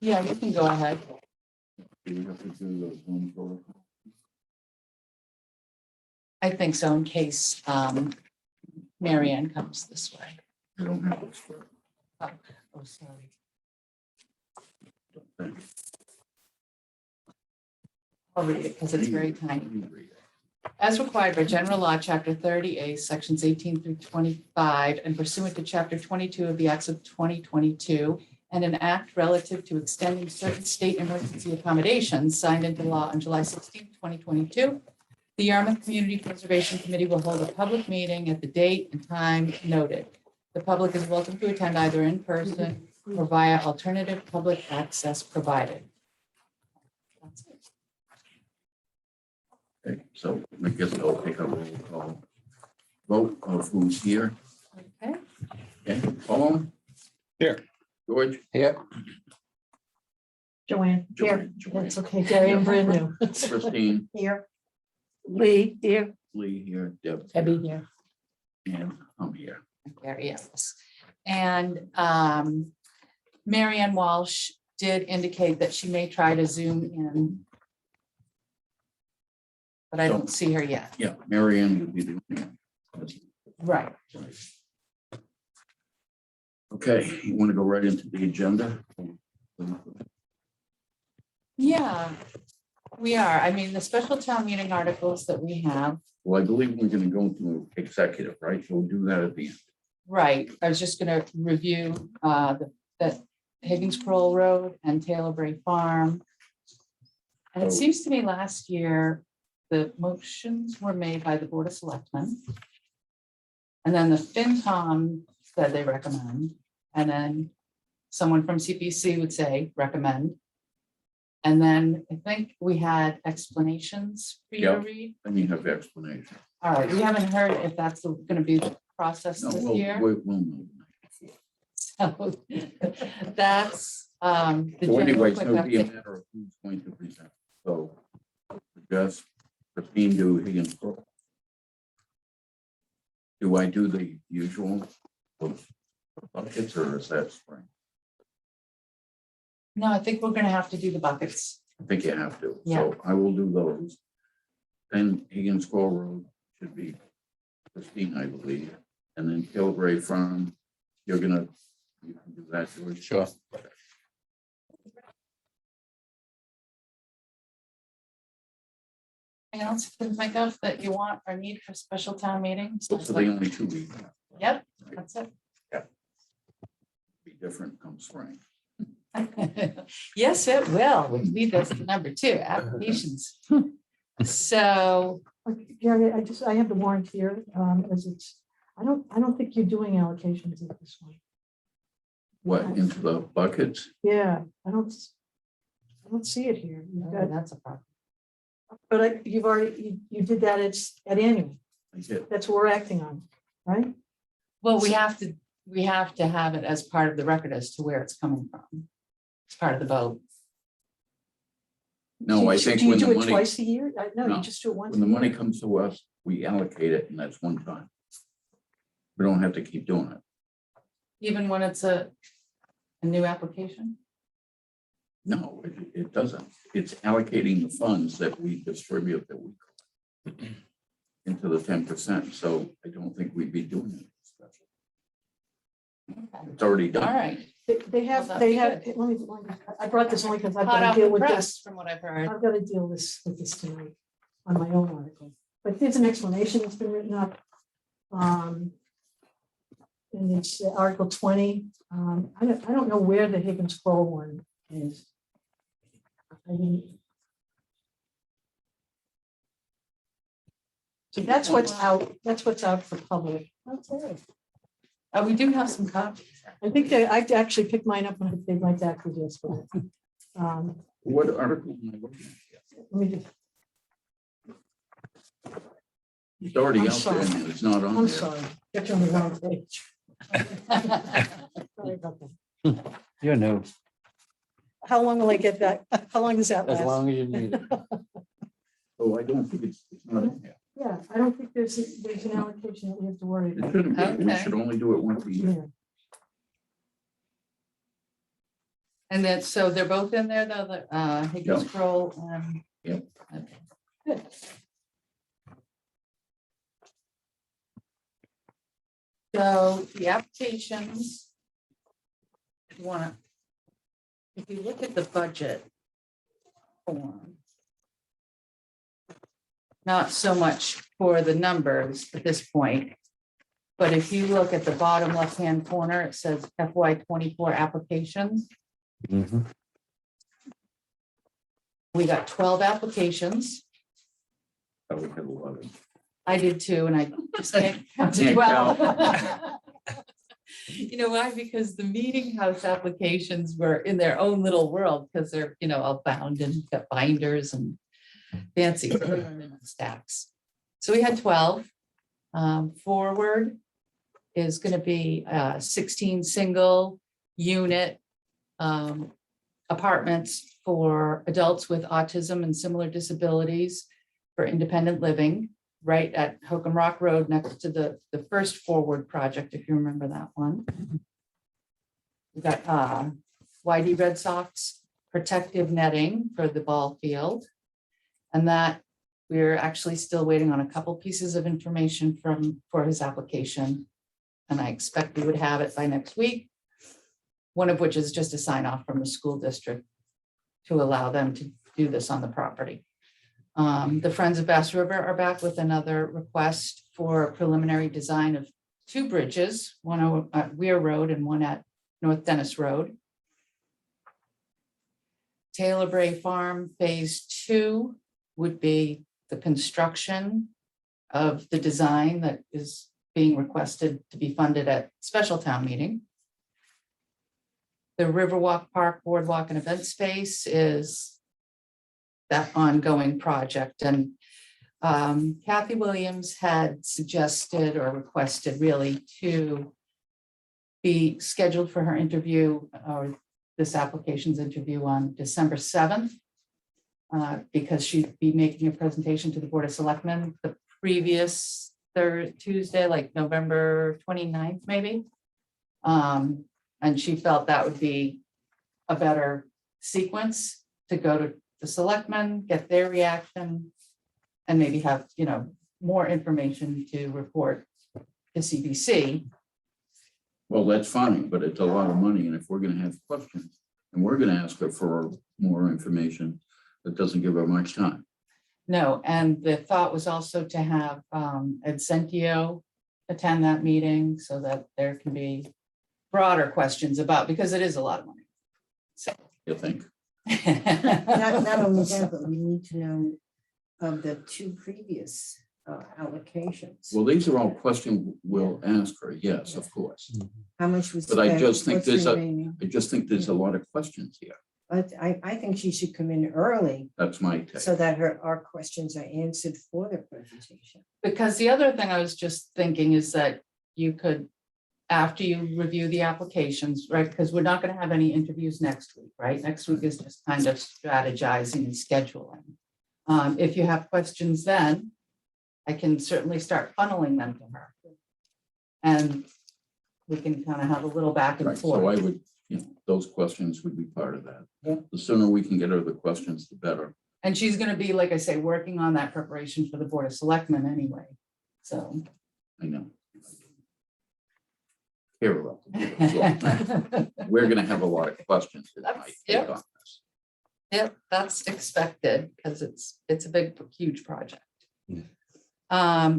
Yeah, you can go ahead. Do we have to do the Zoom protocol? I think so, in case Mary Ann comes this way. I don't have this for. Oh, sorry. I'll read it because it's very tiny. As required by General Law, Chapter 30A, Sections 18 through 25, and pursuant to Chapter 22 of the Acts of 2022, and an act relative to extending certain state emergency accommodations signed into law on July 16, 2022, the Yarmouth Community Preservation Committee will hold a public meeting at the date and time noted. The public is welcome to attend either in person or via alternative public access provided. That's it. Okay, so I guess I'll take a roll call vote of who's here. Okay. Okay, Paul? Here. George? Here. Joanne, here. Joanne, Joanne. That's okay. Gary and brand new. Christine? Here. Lee, here. Lee here, Deb. Abby here. And I'm here. Gary, yes. And Mary Ann Walsh did indicate that she may try to Zoom in. But I don't see her yet. Yeah, Mary Ann would be the only one. Right. Okay, you want to go right into the agenda? Yeah, we are. I mean, the special town meeting articles that we have, Well, I believe we're going to go into executive, right? So we'll do that at the end. right. I was just gonna review the Higgins Kroll Road and Taylor Bray Farm. And it So- seems to me last year, the motions were made by the Board of Selectmen. And then the FinCom said they recommend, and then someone from CPC would say recommend. And then I think we had explanations for you to Yep. read. Then you have the explanation. All right, we haven't heard if that's gonna be the process No, this we'll year. know. So that's the So general anyways, quick it'll be a update. matter of who's going to present. So just Christine do Higgins Brook. Do I do the usual buckets or is that spring? No, I think we're gonna have to do the buckets. I think you have to. Yeah. So I will do those. Then Higgins Squirrel Road should be Christine, I believe. And then Kilgray Farm, you can do that, George. Sure. Anything else you can think of that you want or need for special town meetings? Those are the only two we have. Yep, that's it. Be different come spring. Yes, it will. We need this to number 2, applications. So, Gary, I have the warrant here, as it's, I don't think you're doing allocations at this point. What, into the buckets? Yeah, I don't see it here. You've got, that's a problem. but you've already, you did that at annual. I did. That's what we're acting on, right? Well, we have to have it as part of the record as to where it's coming from. It's part of the vote. No, I think Do you when do the it money, twice a year? No, No. you just do it once. when the a year. money comes to us, we allocate it and that's one time. We don't have to keep doing it. Even when it's a new application? No, it doesn't. It's allocating the funds that we distribute that we collect into the 10%. So I don't think we'd be doing it. Okay. It's already All done. right. They have, Well, they that'd have, let me, I brought this only because I've Hot got off to deal the with press, this. from what I've heard. I've got to deal with this tonight on my own article, but there's an explanation that's been written up. And it's Article 20. I don't know where the Higgins Kroll one is. I mean. So that's what's out for public. Okay. We do have some copies. I think that I actually picked mine up and they'd like to actually just for it. What article am I looking at? Let me just, It's already I'm out there sorry. and it's not on I'm there. sorry, got you on the wrong page. Sorry about that. You know, How long will I get back? How long does that as last? long as you need it. Oh, I don't think it's not in there. Yeah, I don't think there's an allocation that we have to worry It about. shouldn't be. We Okay. should only do it once a year. Yeah, And then, so they're both in there though, the Higgins Yep. Scroll and. Yep. Okay. good. So the applications. You wanna, if you look at the budget form. Not so much for the numbers at this point. But if you look at the bottom left-hand corner, it says FY 24 applications. We got 12 applications. I would have a lot of. I did too, and I just can't count to Can't 12. You know why? Because the meeting house applications were in their own little world, because they're, you know, all bound and got binders and fancy, so they weren't in stacks. So we had 12. Forward is gonna be 16 single unit apartments for adults with autism and similar disabilities for independent living, right at Hokum Rock Road, next to the first Forward project, if you remember that one. We got YD Red Sox protective netting for the ball field. And that we're actually still waiting on a couple pieces of information for his application. And I expect we would have it by next week. One of which is just a sign off from the school district to allow them to do this on the property. The Friends of Bass River are back with another request for preliminary design of 2 bridges, one at Weir Road and one at North Dennis Road. Taylor Bray Farm Phase 2 would be the construction of the design that is being requested to be funded at special town meeting. The Riverwalk Park Boardwalk and Event Space is that ongoing project. And Kathy Williams had suggested or requested really to be scheduled for her interview or this application's interview on December 7th. Because she'd be making a presentation to the Board of Selectmen the previous Tuesday, like November 29th, maybe. And she felt that would be a better sequence to go to the selectmen, get their reaction, and maybe have, you know, more information to report to CBC. Well, that's fine, but it's a lot of money, and if we're gonna have questions, and we're gonna ask her for more information, that doesn't give her much time. No, and the thought was also to have Ed Centio attend that meeting so that there can be broader questions about, because it is a lot of money. So. You think? Not only that, but we need to know of the 2 previous allocations. Well, these are all questions we'll ask her, yes, of course. How much was But I spent, just think what's there's remaining? I just think there's a lot of questions here. But I think she should come in early That's my take. so that our questions are answered for the presentation. Because the other thing I was just thinking is that you could, after you review the applications, right, because we're not going to have any interviews next week, right? Next week is just kind of strategizing and scheduling. If you have questions then, I can certainly start funneling them to her. And we can kind of have a little back and Right, so I forth. would, those questions would be part of that. Yeah. The sooner we can get her the questions, the better. And she's going to be, like I say, working on that preparation for the Board of Selectmen anyway. So. I know. Care about the board as well. We're gonna have a lot of questions. is my That's- take yep. on this. Yep, that's expected because it's a big, huge project. Yeah.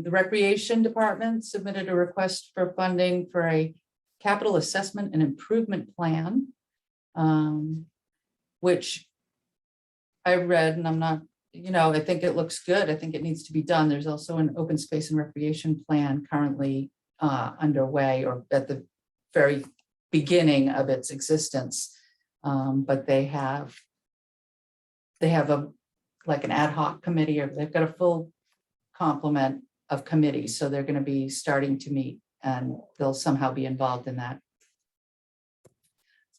The Recreation Department submitted a request for funding for a capital assessment and improvement plan. Which I read and I'm not, I think it looks good. I think it needs to be done. There's also an open space and recreation plan currently underway or at the very beginning of its existence. But they have like an ad hoc committee, or they've got a full complement of committees. So they're going to be starting to meet and they'll somehow be involved in that.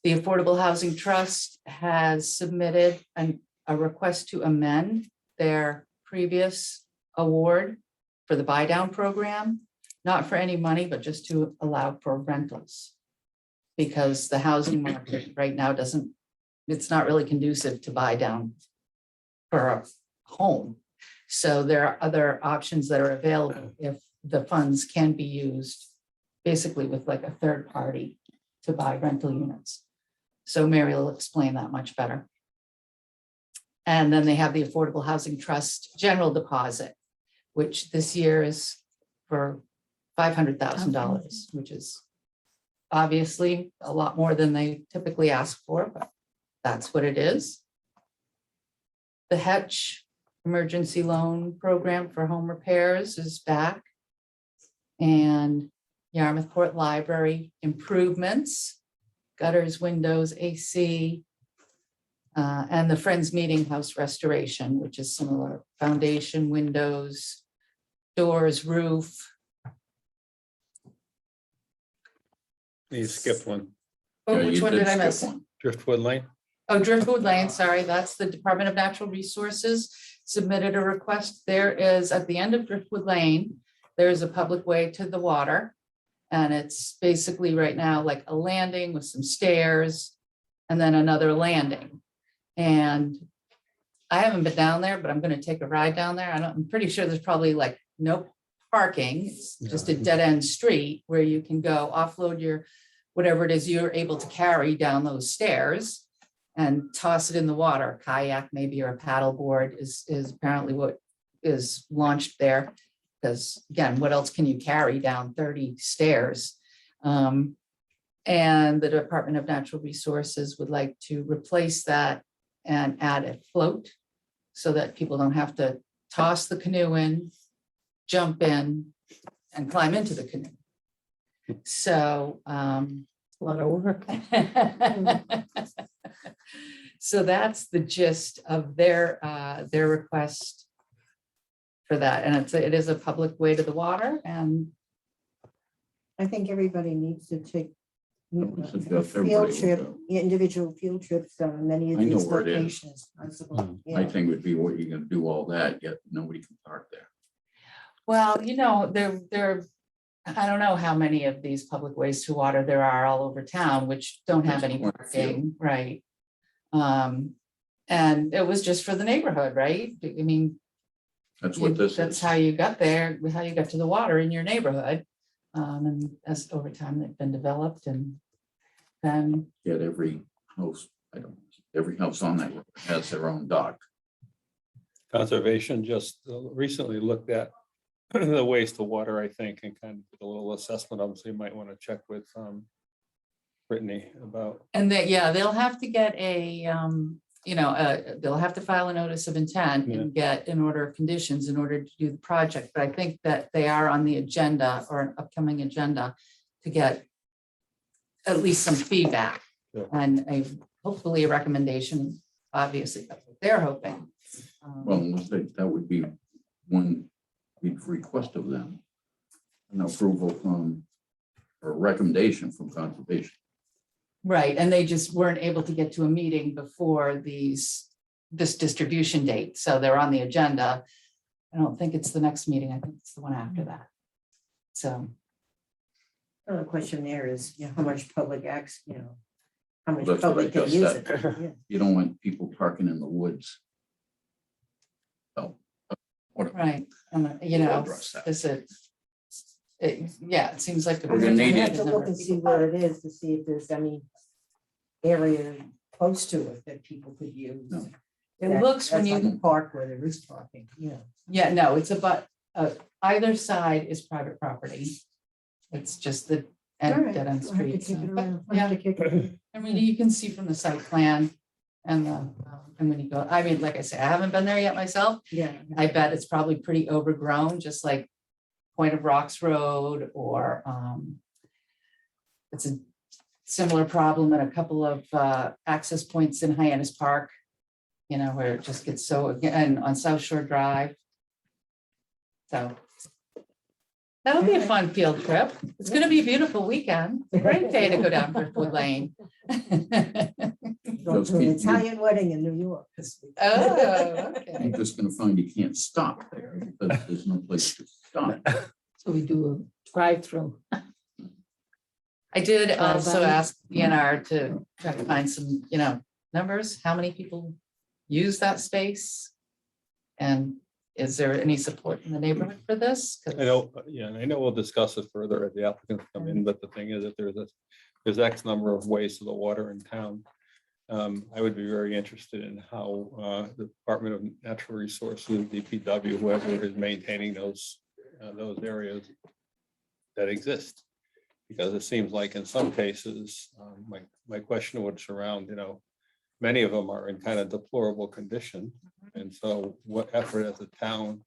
The Affordable Housing Trust has submitted a request to amend their previous award for the buy down program, not for any money, but just to allow for rentals. Because the housing market right now it's not really conducive to buy down for a home. So there are other options that are available if the funds can be used basically with like a third party to buy rental units. So Mary will explain that much better. And then they have the Affordable Housing Trust General Deposit, which this year is for $500,000, which is obviously a lot more than they typically ask for, but that's what it is. The Hetch Emergency Loan Program for home repairs is back. And Yarmouth Port Library improvements, gutters, windows, AC, and the Friends Meeting House restoration, which is similar, foundation, windows, doors, roof. You skipped one, Oh, Yeah, which you one did I skip miss? one. Driftwood Lane. Oh, Driftwood Lane, sorry, that's the Department of Natural Resources submitted a request. There is, at the end of Driftwood Lane, there is a public way to the water. And it's basically right now like a landing with some stairs and then another landing. And I haven't been down there, but I'm gonna take a ride down there. I'm pretty sure there's probably like no parking. It's just a dead end street where you can go offload your, whatever it is you're able to carry down those stairs and toss it in the water. Kayak maybe, or a paddle board is apparently what is launched there. Because again, what else can you carry down 30 stairs? And the Department of Natural Resources would like to replace that and add a float so that people don't have to toss the canoe in, jump in, and climb into the canoe. So A lot of work. so that's the gist of their request for that. And it is a public way to the water, and I think everybody needs to take That's everybody field will trip, go. individual field trips on many of I know these where it is. locations. possible. My Yeah. thing would be, what are you gonna do all that, yet nobody can park there. well, there, I don't know how many of these public ways to water there are all over town, which don't have There's any quite a few. parking, right? And it was just for the neighborhood, right? I mean, That's what this that's is. how you got there, how you got to the water in your neighborhood. And as over time they've been developed, and then, Yet every house, every house on that road has their own dock. Conservation just recently looked at the waste to water, I think, and kind of did a little assessment of them. So you might want to check with Brittany about. and that, yeah, they'll have to get they'll have to file a notice of intent and get an order of conditions in order to do the project. But I think that they are on the agenda, or an upcoming agenda, to get at least some feedback Yeah. and hopefully a recommendation. Obviously, that's what they're hoping. Well, that would be one we'd request of them. An approval from, or recommendation from conservation. Right, and they just weren't able to get to a meeting before this distribution date, so they're on the agenda. I don't think it's the next meeting, I think it's the one after that. So, The question there is, how much public access, how much That's what I public can just use said. it. Yeah. You don't want people parking in the woods. So, whatever. right, and We'll address that. it seems like. We're gonna need We it. have to look and see where it is to see if there's any area close to it that people could use. No. It looks when That's like you, a park where there is parking, yeah, no, it's either side is private property. It's just the dead end street. so, but, Yeah, I mean, you can see from the site plan and when you go, I mean, like I say, I haven't been there yet myself. Yeah. I bet it's probably pretty overgrown, just like Point of Rocks Road, or it's a similar problem at a couple of access points in Hyannis Park, where it just gets so, again, on South Shore Drive. So That'll be a fun field trip. It's gonna be a beautiful weekend. It's a great day to go down Driftwood Lane. Go to an Italian wedding in New York this week. Oh, okay. You're just gonna find you can't stop there because there's no place to stop. So we do a drive-through. I did Drive also by. ask DNR to try to find some, numbers, how many people use that space? And is there any support in the neighborhood for this? 'Cause- I know, yeah, and I know we'll discuss it further as the applicants come in, but the thing is that there's X number of ways to the water in town. I would be very interested in how the Department of Natural Resources, DPW, whoever is maintaining those areas that exist. Because it seems like in some cases, my question would surround, many of them are in kind of deplorable condition. And so what effort as a town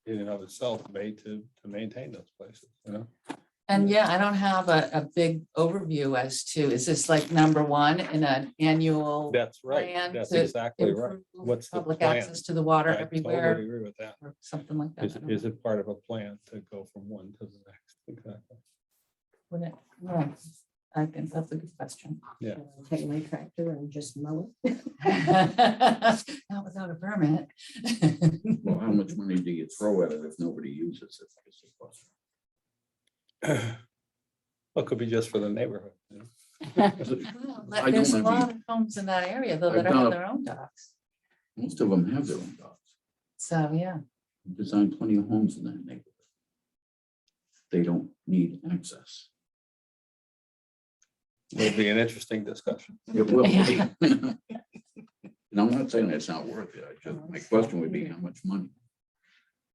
in and of itself made to maintain those places, And yeah, I don't have a big overview as to, is this like number one in an annual That's right. plan That's to exactly right. improve What's the public plan? access to the water I totally everywhere agree with that. or something like that? I don't Is know. it part of a plan to go from one to the next? Exactly. Wouldn't it- yeah, I think that's a good question. Take my tractor and just mow it. Not without a permit. Well, how much money do you throw at it if nobody uses it? Is the question. Well, it could be just for the neighborhood. Well, I There's a don't wanna lot of homes in that area though that I've done have a- their own docks. Most of them have their own dogs. So, yeah. Designed plenty of homes in that neighborhood. They don't need access. It'll be an interesting discussion. It will be. Yeah. And I'm not saying it's not worth it. My question would be, how much money?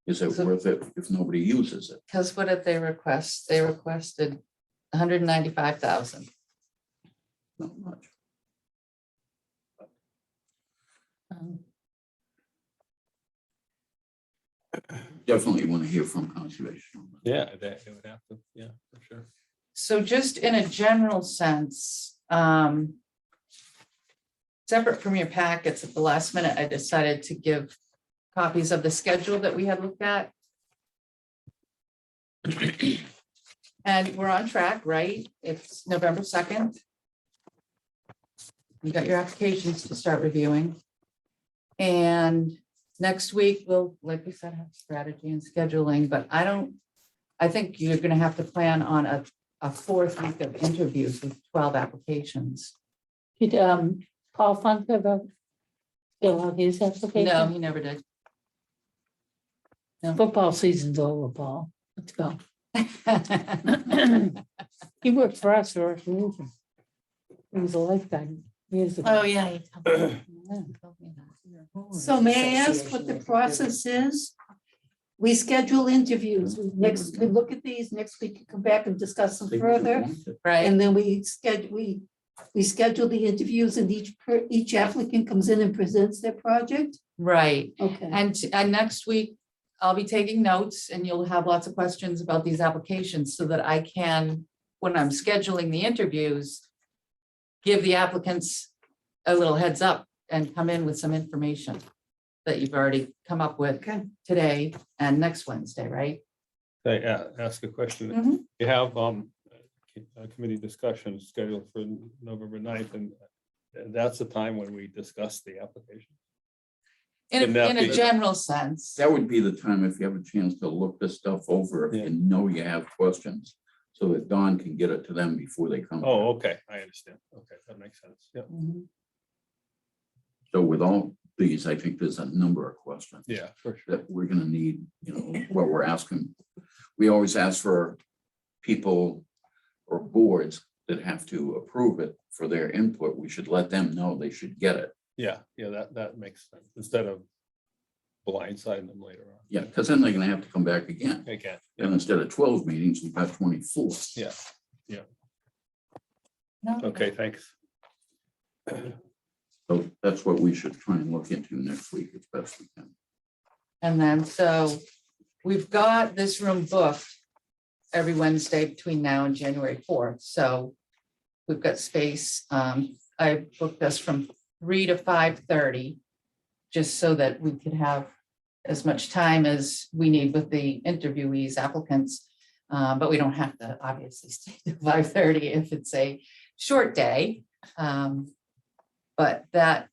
Is it So- worth it if nobody uses it? Because what did they request? They requested 195,000. Not much. Definitely want to hear from conservation. on that. Yeah, it would have to, yeah, for sure. So just in a general sense, separate from your packets, at the last minute, I decided to give copies of the schedule that we had looked at. And we're on track, right? It's November 2nd. You got your applications to start reviewing. And next week, we'll, like we said, have strategy and scheduling, but I think you're gonna have to plan on a fourth week of interviews with 12 applications. Did Paul Funk ever fill out his No, application? he never did. Football season's over, Paul. Let's go. He worked for us for a reason. He was a lifetime years ago. Oh, yeah. he told me. Yeah, he told me that. So may I ask what the process is? We schedule interviews. We look at these, next week you come back and discuss them They further. want it. Right, And then we schedule the interviews and each applicant comes in and presents their project? right. Okay. And next week, I'll be taking notes and you'll have lots of questions about these applications so that I can, when I'm scheduling the interviews, give the applicants a little heads up and come in with some information that you've already come up with Okay. today and next Wednesday, right? Ask a question. Mhm. You have a committee discussion scheduled for November 9th, and that's the time when we discuss the application. In a general sense. That would be the time if you have a chance to look this stuff over, if Yeah. you know you have questions, so that Don can get it to them before they come. Oh, okay, I understand. Okay, that makes sense. Yeah, Mhm. So with all these, I think there's a number of questions yeah, for sure. that we're gonna need, what we're asking. We always ask for people or boards that have to approve it for their input. We should let them know they should get it. Yeah, that makes sense, instead of blindsiding them later on. Yeah, because then they're gonna have to come back again. Again, And instead of 12 meetings, we've got 24. yeah, No, okay, thanks. So that's what we should try and look into next week as best we can. And then, so we've got this room booked every Wednesday between now and January 4th. So we've got space. I booked us from 3 to 5:30, just so that we could have as much time as we need with the interviewees, applicants. But we don't have to obviously stay to 5:30 if it's a short day. But that,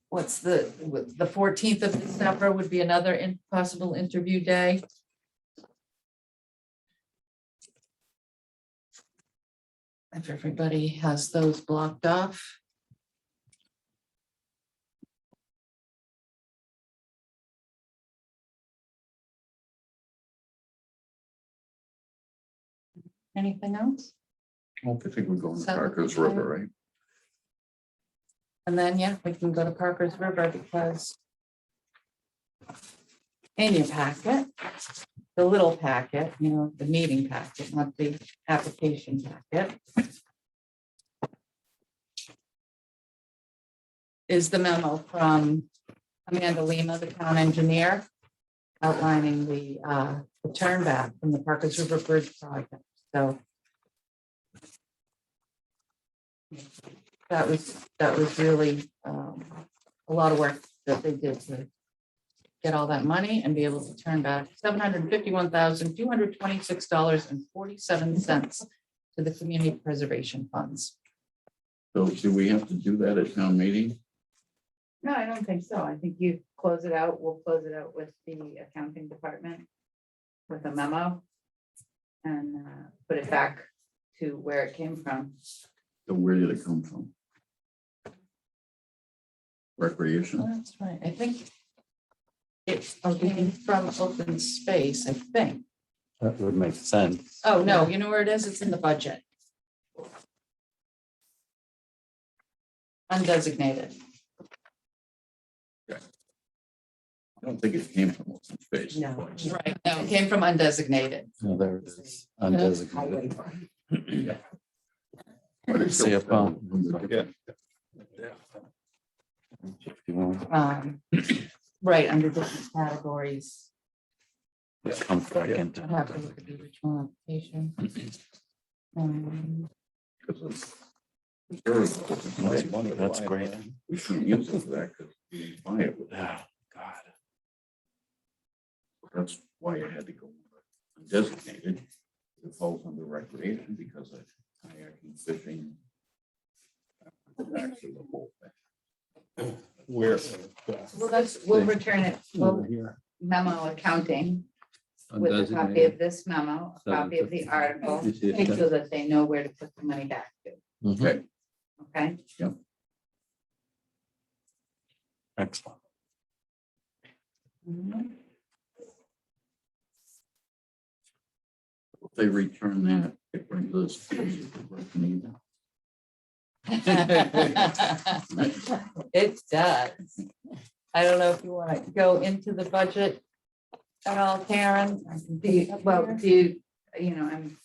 what's the 14th of December would be another possible interview day. If everybody has those blocked off. Anything else? I think we're going to So- Parker's River, right? And then, yeah, we can go to Parker's River because in your packet, the little packet, the meeting packet, not the application packet, is the memo from Amanda Lima, the town engineer, outlining the turn back from the Parker's River Bridge project. So that was really a lot of work that they did to get all that money and be able to turn back $751,226.47 to the community preservation funds. So do we have to do that at town meeting? No, I don't think so. I think you close it out. We'll close it out with the accounting department with a memo and put it back to where it came from. So where did it come from? Oh, Recreation? that's right. I think it came from open space, I think. That would make sense. Oh, no, you know where it is? It's in the budget. Undesignated. I don't think it came from open space. No. Right, no, it came from undesignated. No, there it is, undesignated. But it's See a still- phone. Yeah. 51. Right, under different categories. It comes back into. I'll have to look at the original application. Because it's reserved open space. That's great. We shouldn't use it for that because we buy it with that. Yeah, God. That's why it had to go designated. It falls under recreation because of kayaking, fishing. Actually, the whole thing. Where? Well, we'll return it, Over we'll here. memo accounting with a copy of this memo, a copy of the article, You see it? so that they know where to put the money back to. Mhm. Okay, Okay? Excellent. if they return that, it brings us. It does. I don't know if you want to go into the budget at all, Karen. I can Do you, take it well, here. do you,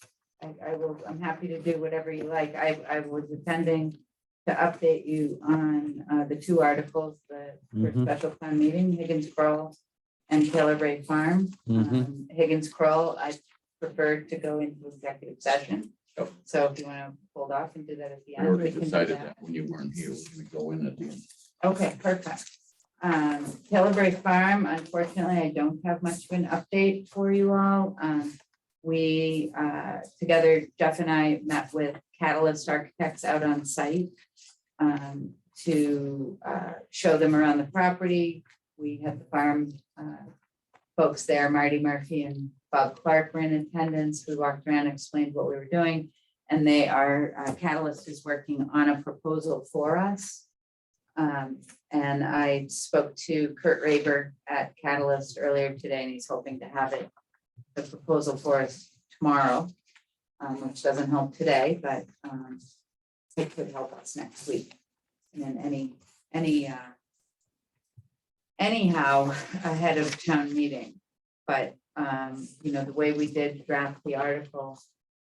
I'm happy to do whatever you like. I was intending to update you on the two articles, the for Mhm. special town meeting, Higgins Kroll and Taylor Bray Farm. Mhm. Higgins Kroll, I preferred to go into executive session. Yep. So if you want to hold off and do that at the We end. already we can do decided that when you weren't here, we go in at the end. Okay, perfect. Taylor Bray Farm, unfortunately, I don't have much of an update for you all. We, together, Jeff and I met with Catalyst Architects out on site to show them around the property. We had the farm folks there, Marty Murphy and Bob Clark were in attendance. We walked around, explained what we were doing. And they are, Catalyst is working on a proposal for us. And I spoke to Kurt Raber at Catalyst earlier today, and he's hoping to have the proposal for us tomorrow, which doesn't help today, but it could help us next week. And then anyhow, ahead of town meeting. But, the way we did draft the article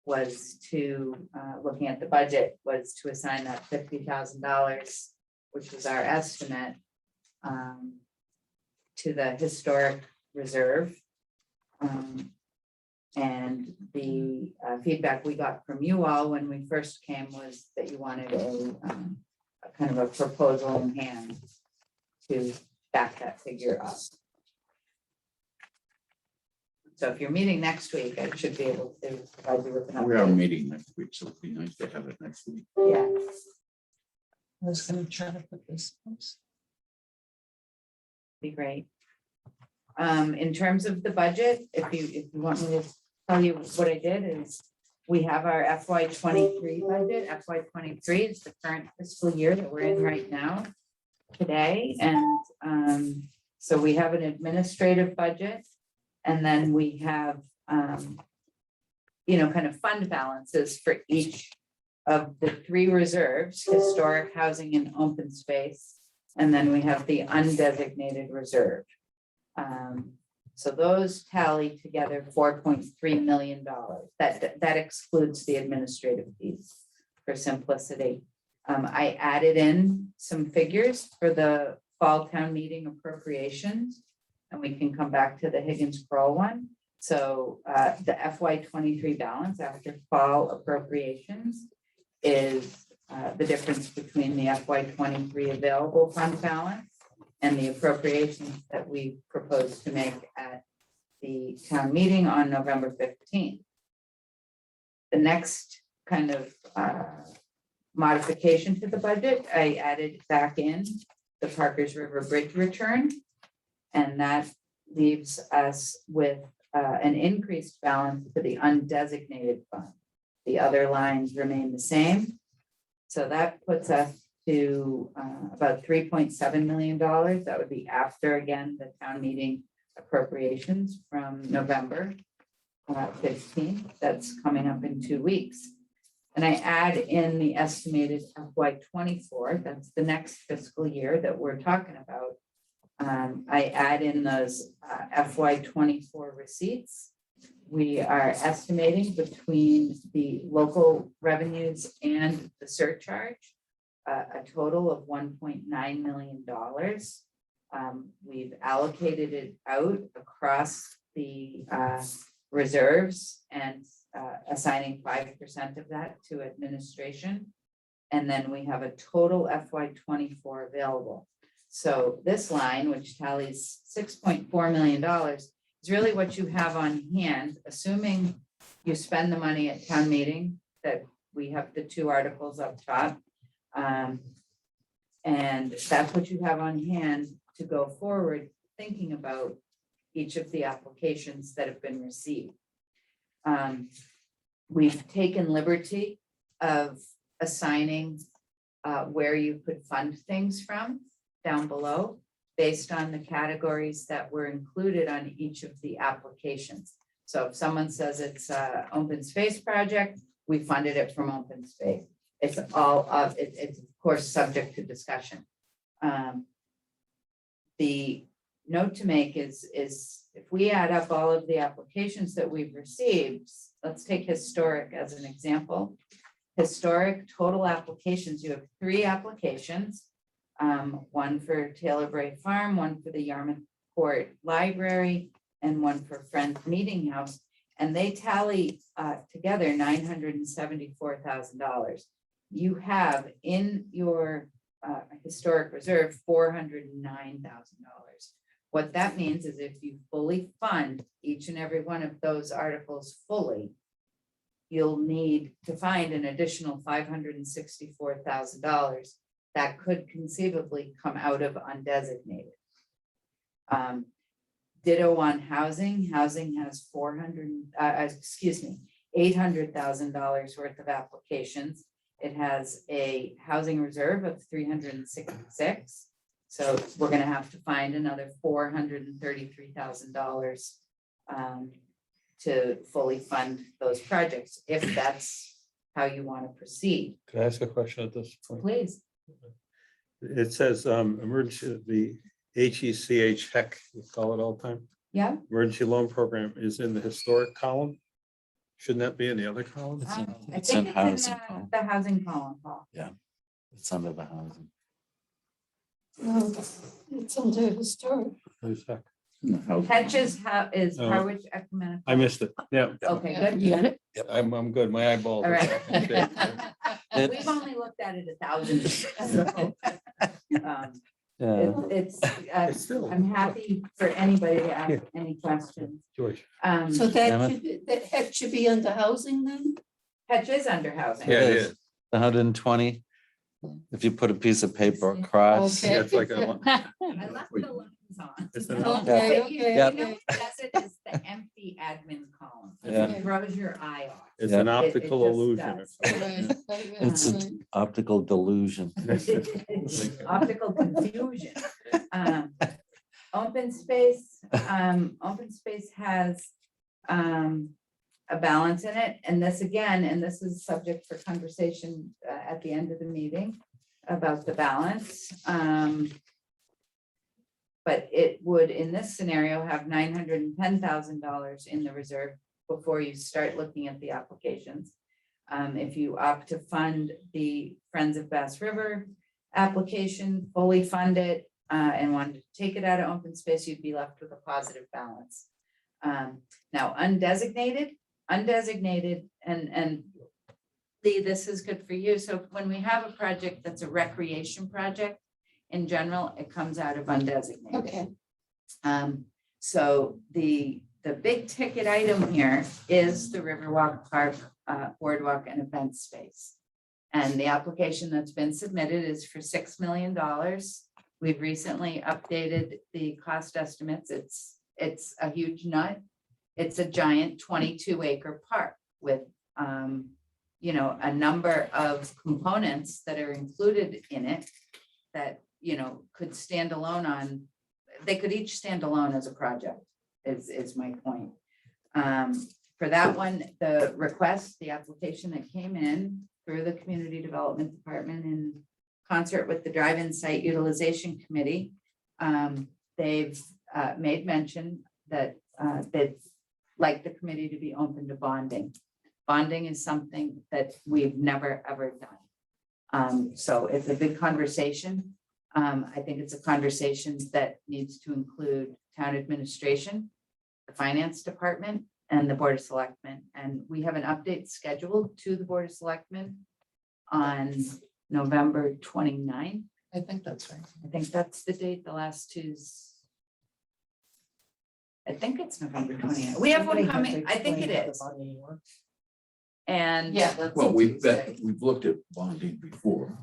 was to, looking at the budget, was to assign that $50,000, which was our estimate, to the historic reserve. And the feedback we got from you all when we first came was that you wanted a kind of a proposal in hand to back that figure up. So if you're meeting next week, I should be able to provide you with an We are update. meeting next week, so it'd be nice to have it next week. Yeah, I was gonna try to put this. oops. be great. In terms of the budget, if you want me to tell you what I did is we have our FY 23 budget. FY 23 is the current fiscal year that we're in right now today. And so we have an administrative budget. And then we have, kind of fund balances for each of the three reserves, historic, housing, and open space. And then we have the undesignated reserve. So those tally together $4.3 million. That excludes the administrative fees for simplicity. I added in some figures for the fall town meeting appropriations, and we can come back to the Higgins Kroll one. So the FY 23 balance after fall appropriations is the difference between the FY 23 available fund balance and the appropriations that we propose to make at the town meeting on November 15th. The next kind of modification to the budget, I added back in the Parkers River Bridge return, and that leaves us with an increased balance for the undesignated fund. The other lines remain the same. So that puts us to about $3.7 million. That would be after, again, the town meeting appropriations from November 15th. That's coming up in 2 weeks. And I add in the estimated FY 24, that's the next fiscal year that we're talking about. I add in those FY 24 receipts. We are estimating between the local revenues and the surcharge, a total of $1.9 million. We've allocated it out across the reserves and assigning 5% of that to administration. And then we have a total FY 24 available. So this line, which tallies $6.4 million, is really what you have on hand, assuming you spend the money at town meeting, that we have the 2 articles up top. And that's what you have on hand to go forward, thinking about each of the applications that have been received. We've taken liberty of assigning where you could fund things from down below, based on the categories that were included on each of the applications. So if someone says it's an open space project, we funded it from open space. It's all of it, it's of course subject to discussion. The note to make is if we add up all of the applications that we've received, let's take historic as an example. Historic total applications, you have 3 applications. One for Taylor Bray Farm, one for the Yarmouth Court Library, and one for Friends Meeting House. And they tally together $974,000. You have in your historic reserve $409,000. What that means is if you fully fund each and every one of those articles fully, you'll need to find an additional $564,000 that could conceivably come out of undesignated. Ditto on housing. Housing has $800,000 worth of applications. It has a housing reserve of 366. So we're going to have to find another $433,000 to fully fund those projects, if that's how you want to proceed. Can I ask a question at this point? Please. It says emergency, the HECH, HEC, we call it all the time. Yeah. Emergency loan program is in the historic column. Shouldn't that be in the other column? It's in- I it's think in it's in housing column. the housing column, Paul. It's under the housing. It's under historic. Who's HEC? Catches is Oh. Harwich Ecumenical. I missed it. Yeah, Okay, good. You got it? I'm good. My eyeballs. All are right. back. We've only looked at it 1,000 times. Yeah, It's, It's still- I'm happy for anybody to ask Yeah. any questions. George. So Emma? that heck should be under housing then? Hedge is under housing. Yeah, it is. is. 120. If you put a piece of paper across. Okay. Yeah, it's like a- I left the lines on. It's an- Okay, But you okay, know okay. what does it is the empty admin column. Yeah. It throws your eye off. It's Yeah. an It- it optical just illusion. does. It's an optical delusion. It's optical confusion. Open space has a balance in it, and this again, and this is subject for conversation at the end of the meeting about the balance. But it would, in this scenario, have $910,000 in the reserve before you start looking at the applications. If you opt to fund the Friends of Bass River application, fully fund it, and wanted to take it out of open space, you'd be left with a positive balance. Now, undesignated, and Lee, this is good for you. So when we have a project that's a recreation project, in general, it comes out of undesignated. Okay. So the big ticket item here is the Riverwalk Park Boardwalk and Event Space. And the application that's been submitted is for $6 million. We've recently updated the cost estimates. It's a huge nut. It's a giant 22-acre park with, you know, a number of components that are included in it that, you know, could stand alone on, they could each stand alone as a project, is my point. For that one, the request, the application that came in through the Community Development Department in concert with the Drive-In Site Utilization Committee, they've made mention that they'd like the committee to be open to bonding. Bonding is something that we've never, ever done. So it's a big conversation. I think it's a conversation that needs to include town administration, the finance department, and the Board of Selectmen. And we have an update scheduled to the Board of Selectmen on November 29th. I think that's right. I think that's the date, the last Tuesday. I think it's November 20th. We have one coming, I think it is. And Yeah. that's Well, a Tuesday. we've looked at bonding before.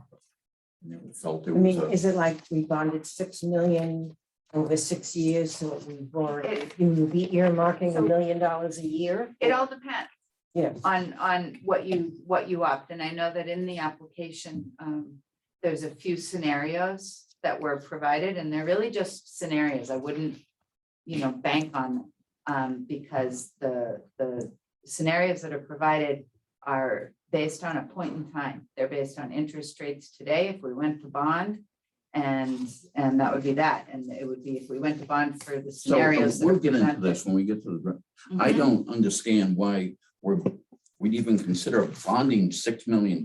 And it felt it I was mean, a, is it like we bonded 6 million over 6 years, so we've already, you will be earmarking $1 million a year? it all depends Yes. on what you opt. And I know that in the application, there's a few scenarios that were provided, and they're really just scenarios. I wouldn't, you know, bank on them, because the scenarios that are provided are based on a point in time. They're based on interest rates today, if we went to bond, and that would be that. And it would be if we went to bond for the so scenarios. that we'll are get into presented. this when we get to the, I Mhm. don't understand why we'd even consider bonding $6 million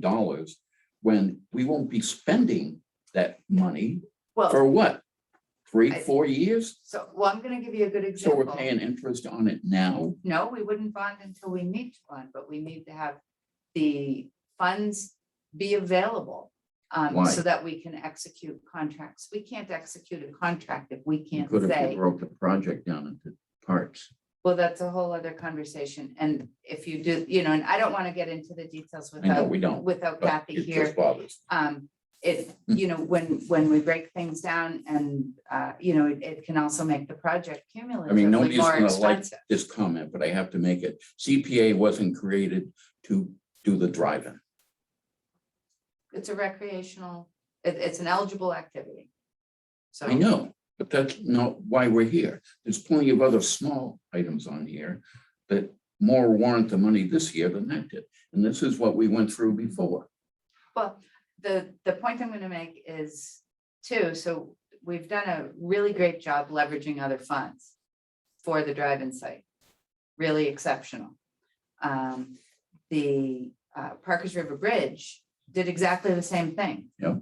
when we won't be spending that money for Well, what? 3, I- 4 years? so, well, I'm gonna give you a good So we're example. paying interest on it now? No, we wouldn't bond until we need to bond, but we need to have the funds be available. Why? So that we can execute contracts. We can't execute a contract if we You can't could have say, broke the project down into parts. well, that's a whole other conversation. And if you do, you know, and I don't want to get into the details I know without, we don't, without but Kathy it here. just bothers. It, you know, when we break things down and, you know, it can also make the project I mean, cumulatively nobody's more gonna like expensive. this comment, but I have to make it. CPA wasn't created to do the drive-in. It's a recreational, it's an eligible activity. So. I know, but that's not why we're here. There's plenty of other small items on here that more warrant the money this year than that did. And this is what we went through before. Well, the point I'm gonna make is too, so we've done a really great job leveraging other funds for the drive-in site. Really exceptional. The Parkers River Bridge did exactly the same thing. Yep.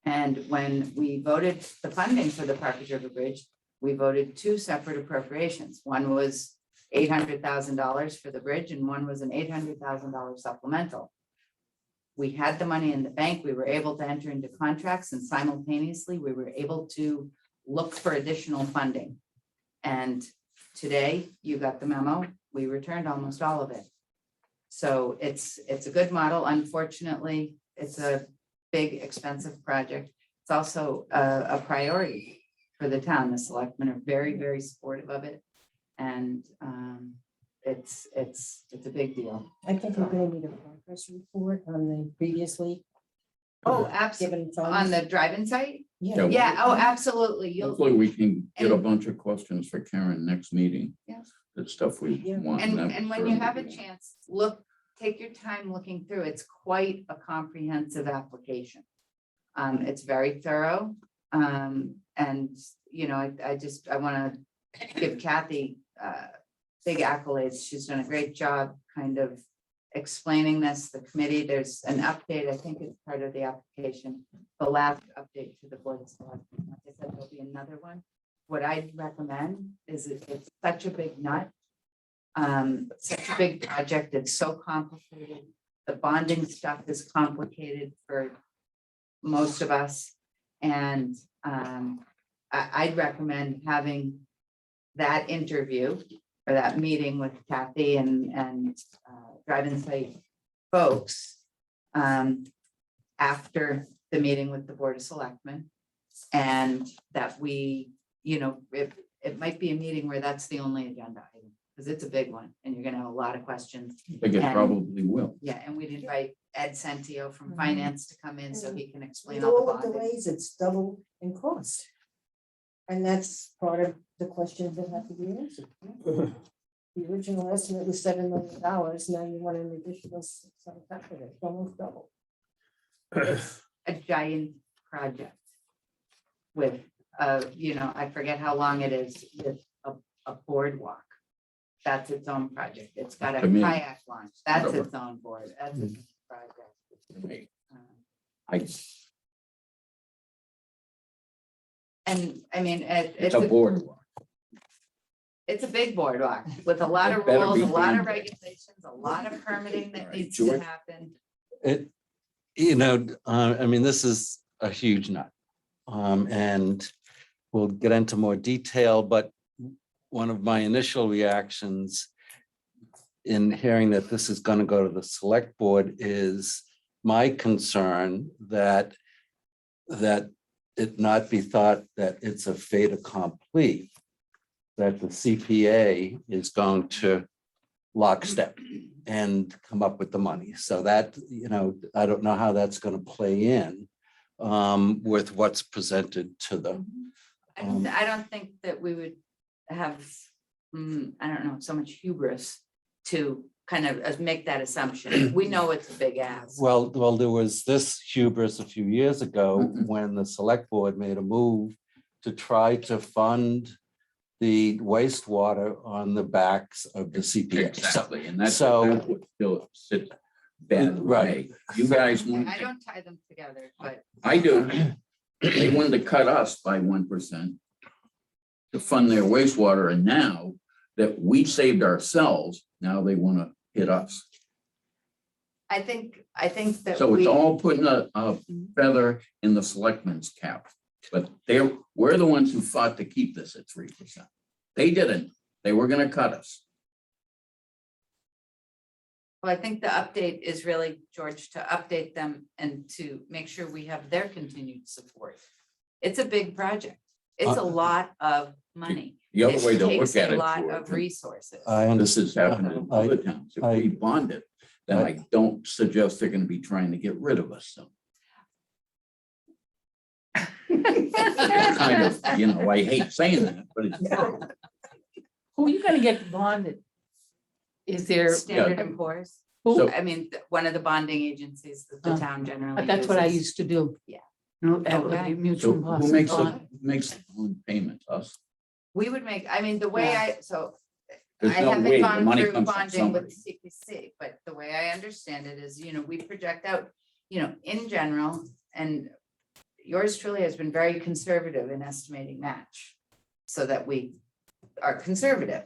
And when we voted the funding for the Parkers River Bridge, we voted 2 separate appropriations. One was $800,000 for the bridge and one was an $800,000 supplemental. we had the money in the bank, we were able to enter into contracts, and simultaneously, we were able to look for additional funding. And today, you got the memo, we returned almost all of it. So it's a good model. Unfortunately, it's a big, expensive project. It's also a priority for the town. The selectmen are very, very supportive of it. And it's a big deal. I think we're gonna need a progress report on the previously Oh, absolutely. given funds. On the drive-in site? Yeah. Yeah, oh, absolutely. Hopefully we can get a bunch of questions for Karen next meeting. Yeah. The stuff we Yeah. want. And, that would and when you have a certainly be- chance, take your time looking through. It's quite a comprehensive application. It's very thorough. And, you know, I want to give Kathy, big accolades. She's done a great job kind of explaining this, the committee. There's an update, I think it's part of the application, the last update to the board of selectmen. Like I said, there'll be another one. What I'd recommend is it's such a big nut. Such a big project. It's so complicated. The bonding stuff is complicated for most of us. And I'd recommend having that interview or that meeting with Kathy and drive-in site folks after the meeting with the Board of Selectmen. And that we, you know, it might be a meeting where that's the only agenda item, because it's a big one and you're gonna have a lot of questions. I think it and- probably will. Yeah, and we'd invite Ed Centio from Mhm. finance to come in so he can explain With all all the the bonding. delays, it's double in cost. And that's part of the questions that have to be answered. The original estimate was $7 million, now you want an additional 6 on top of it, it's almost double. A giant project with, you know, I forget how long it is, with a boardwalk. That's its own project. It's got a To me, kayak launch. That's whatever. its own board. That's its own project. I, And I mean, it's a boardwalk. it's a big boardwalk with a lot of It better rules, be a lot of green. regulations, a lot of permitting that All right, needs to George? happen. It, you know, I mean, this is a huge nut. And we'll get into more detail, but one of my initial reactions in hearing that this is going to go to the select board is my concern that it not be thought that it's a fait accompli, that the CPA is going to lockstep and come up with the money. So that, you know, I don't know how that's going to play in with what's presented to them. I don't think that we would have, I don't know, so much hubris to kind of make that assumption. We know it's a big ask. Well, there was this hubris a few years ago Mhm. when the select board made a move to try to fund the wastewater on the backs of the CPA. So- Exactly, and that's so- that's what still sits bad Right. way. You guys want, I don't tie them together, but I do. They wanted to cut us by 1% to fund their wastewater, and now that we saved ourselves, now they want to hit us. I think that So it's we, all putting a feather in the selectmen's cap. But we're the ones who fought to keep this at 3%. They didn't. They were gonna cut us. well, I think the update is really, George, to update them and to make sure we have their continued support. It's a big project. It's a lot of money. The other way to look takes at a it, lot George, of resources. I this understand. has happened in other towns. If we bond it, then I don't suggest they're gonna be trying to get rid of us. So kind of, you know, I hate saying that, but it's true. Who are you gonna get bonded? Is there, Standard and Poor's. who, I mean, one of the bonding agencies that the Oh, town generally. but that's what I uses. used to do. Yeah. No, that would Okay. be So mutual. who Boston makes bond. the bond payment? Us? We would make, I mean, the way I There's no haven't way the gone money through comes from bonding with somebody. CPC, but the way I understand it is, you know, we project out, you know, in general, and yours truly has been very conservative in estimating match, so that we are conservative.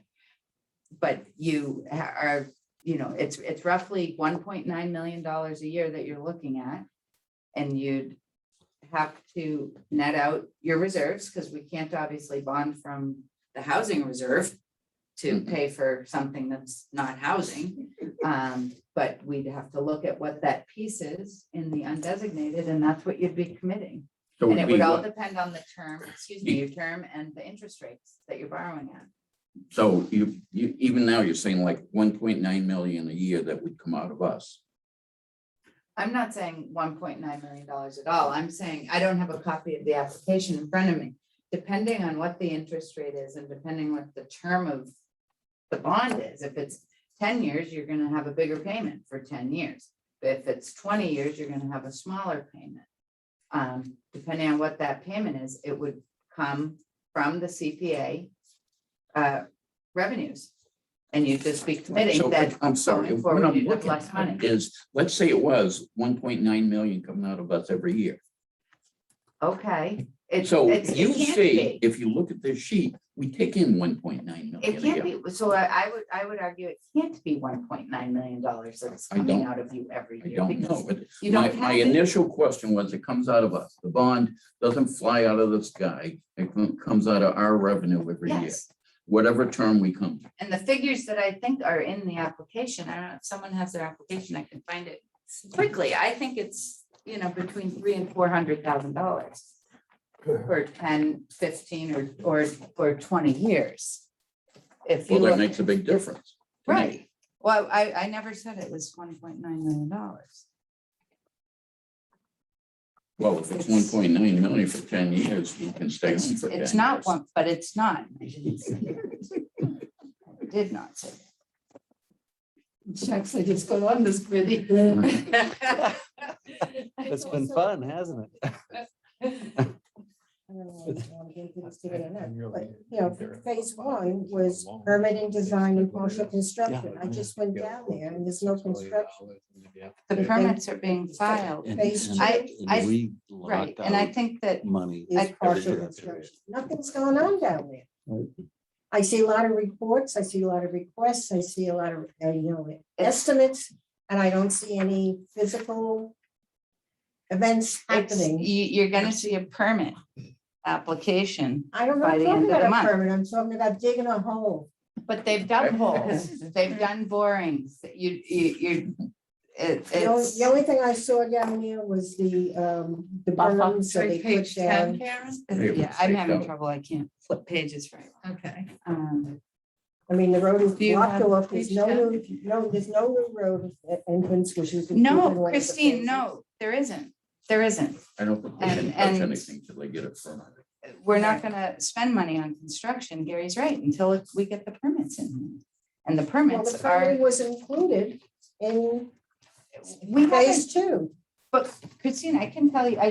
But you are you know, it's roughly $1.9 million a year that you're looking at. And you'd have to net out your reserves, because we can't obviously bond from the housing reserve to pay for something that's not housing. But we'd have to look at what that piece is in the undesignated, and that's what you'd be committing. So And it it'd be would all what- depend on the term, excuse me, your term and the interest rates that you're borrowing at. So you, even now, you're saying like 1.9 million a year that would come out of us. I'm not saying $1.9 million at all. I'm saying I don't have a copy of the application in front of me. Depending on what the interest rate is and depending what the term of the bond is, if it's 10 years, you're gonna have a bigger payment for 10 years. If it's 20 years, you're gonna have a smaller payment. Depending on what that payment is, it would come from the CPA revenues. And you'd just be committing So that I'm sorry, going what forward, I'm you'd have looking less money. at is, let's say it was 1.9 million coming out of us every year. Okay. So It you can't see, be. if you look at this sheet, we take in 1.9 million It a can't year. be, so I would argue it can't be $1.9 million that's I coming don't- out of you every I year. don't because know, but You my, don't my have it. initial question was, it comes out of us. The bond doesn't fly out of the sky. It comes out of our revenue every year, Yes, whatever term we come to. and the figures that I think are in the application, I don't know if someone has their application, I can find it quickly. I think it's, you know, between $300,000 and $400,000 for 10, 15 or 20 years. If you Well, that look, makes a big difference. to me. right, well, I never said it was $1.9 million. Well, if it's 1.9 million for 10 years, we can stay on for 10 It's not years. one, but it's not. I didn't say that. I did not say that. Shucks, I just got on this pretty. It's been fun, hasn't it? I don't know if I wanna get into this today or not, but, you know, phase one was permitting, design, and partial construction. I just went down there and there's no construction. The permits are being filed, And- Phase and- two. and we right, locked and I out think that money. Is I- partial every year. construction. Nothing's going on down there. Right. I see a lot of reports, I see a lot of requests, I see a lot of, estimates, and I don't see any physical events happening. you're gonna see a permit application, I don't know, by I'm the end talking of the about a month. permit, I'm talking about digging a hole. but they've done holes, they've done borings, you're, it's. The only thing I saw down there was the berms that they put down. Yeah, I'm having trouble, I can't flip pages right. Okay. I mean, the road is Do you blocked have off, there's page no 10? new, no, there's no new road entrance, which is. included in No, one of the Christine, phases. no, there isn't. I don't think they can And- touch and- anything till they get it from. We're not gonna spend money on construction, Gary's right, until we get the permits in. And the Well, permits the permit are, was included in we haven't, phase two. but Christine, I can't tell you off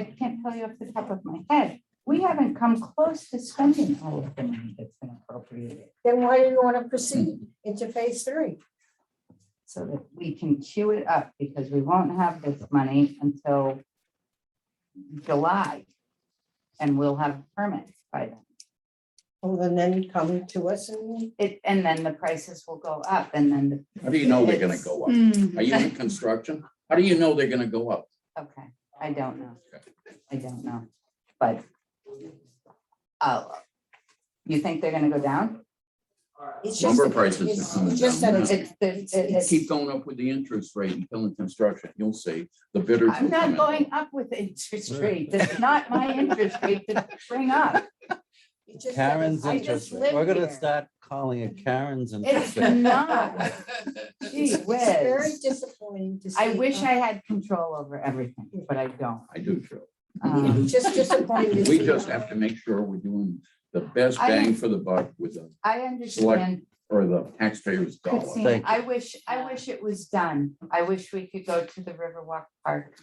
the top of my head. We haven't come close to spending all of the money that's been appropriated, Then why do you want to proceed into phase three? so that we can queue it up, because we won't have this money until July. And we'll have permits by then. Well, then come to us and And then the prices will go up, and then the. How do you know they're gonna It's- go up? Are you in construction? How do you know they're gonna go up? Okay, I don't know. I don't know, but. You think they're gonna go down? it's just. Lumber that- prices it's are coming just down that now. it's- Keep going up with the interest rate until in construction, you'll see the bidders. I'm will come not in. going up with interest rate. It's not my interest rate to bring up. it's just that Karen's I it's- just interest rate. live We're gonna here. start calling it Karen's It's interest rate. not. Gee It's very whiz. disappointing to see. I wish I had control over everything, but I don't. I do too. It's just disappointing. to We see. just have to make sure we're doing the best I- bang for the buck with the, I understand, or the taxpayers' dollar. Christine, Thank you. I wish it was done. I wish we could go to the Riverwalk Park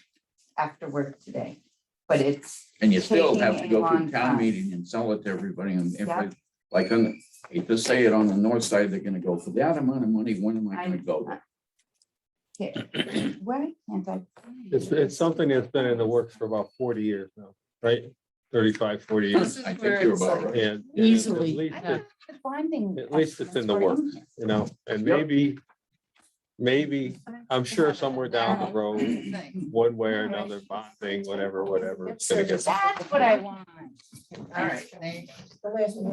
after work today, but it's, And you still have to taking a go long through town time. meeting and sell it to everybody and Yep. everybody. Like on, hate to say it, on the north side, they're gonna go for that amount of money, when am I gonna go there? why can't I? It's something that's been in the works for about 40 years now, right? 35, 40 years. This I is think where you're it's about like right. And Easily. At least, Bonding. at least it's in the estimates were works, there. you know, and Yep. maybe, I'm sure somewhere down the road, one way or another, bonding, whatever, it's gonna get. That's what I want. All right, there you go. The last one.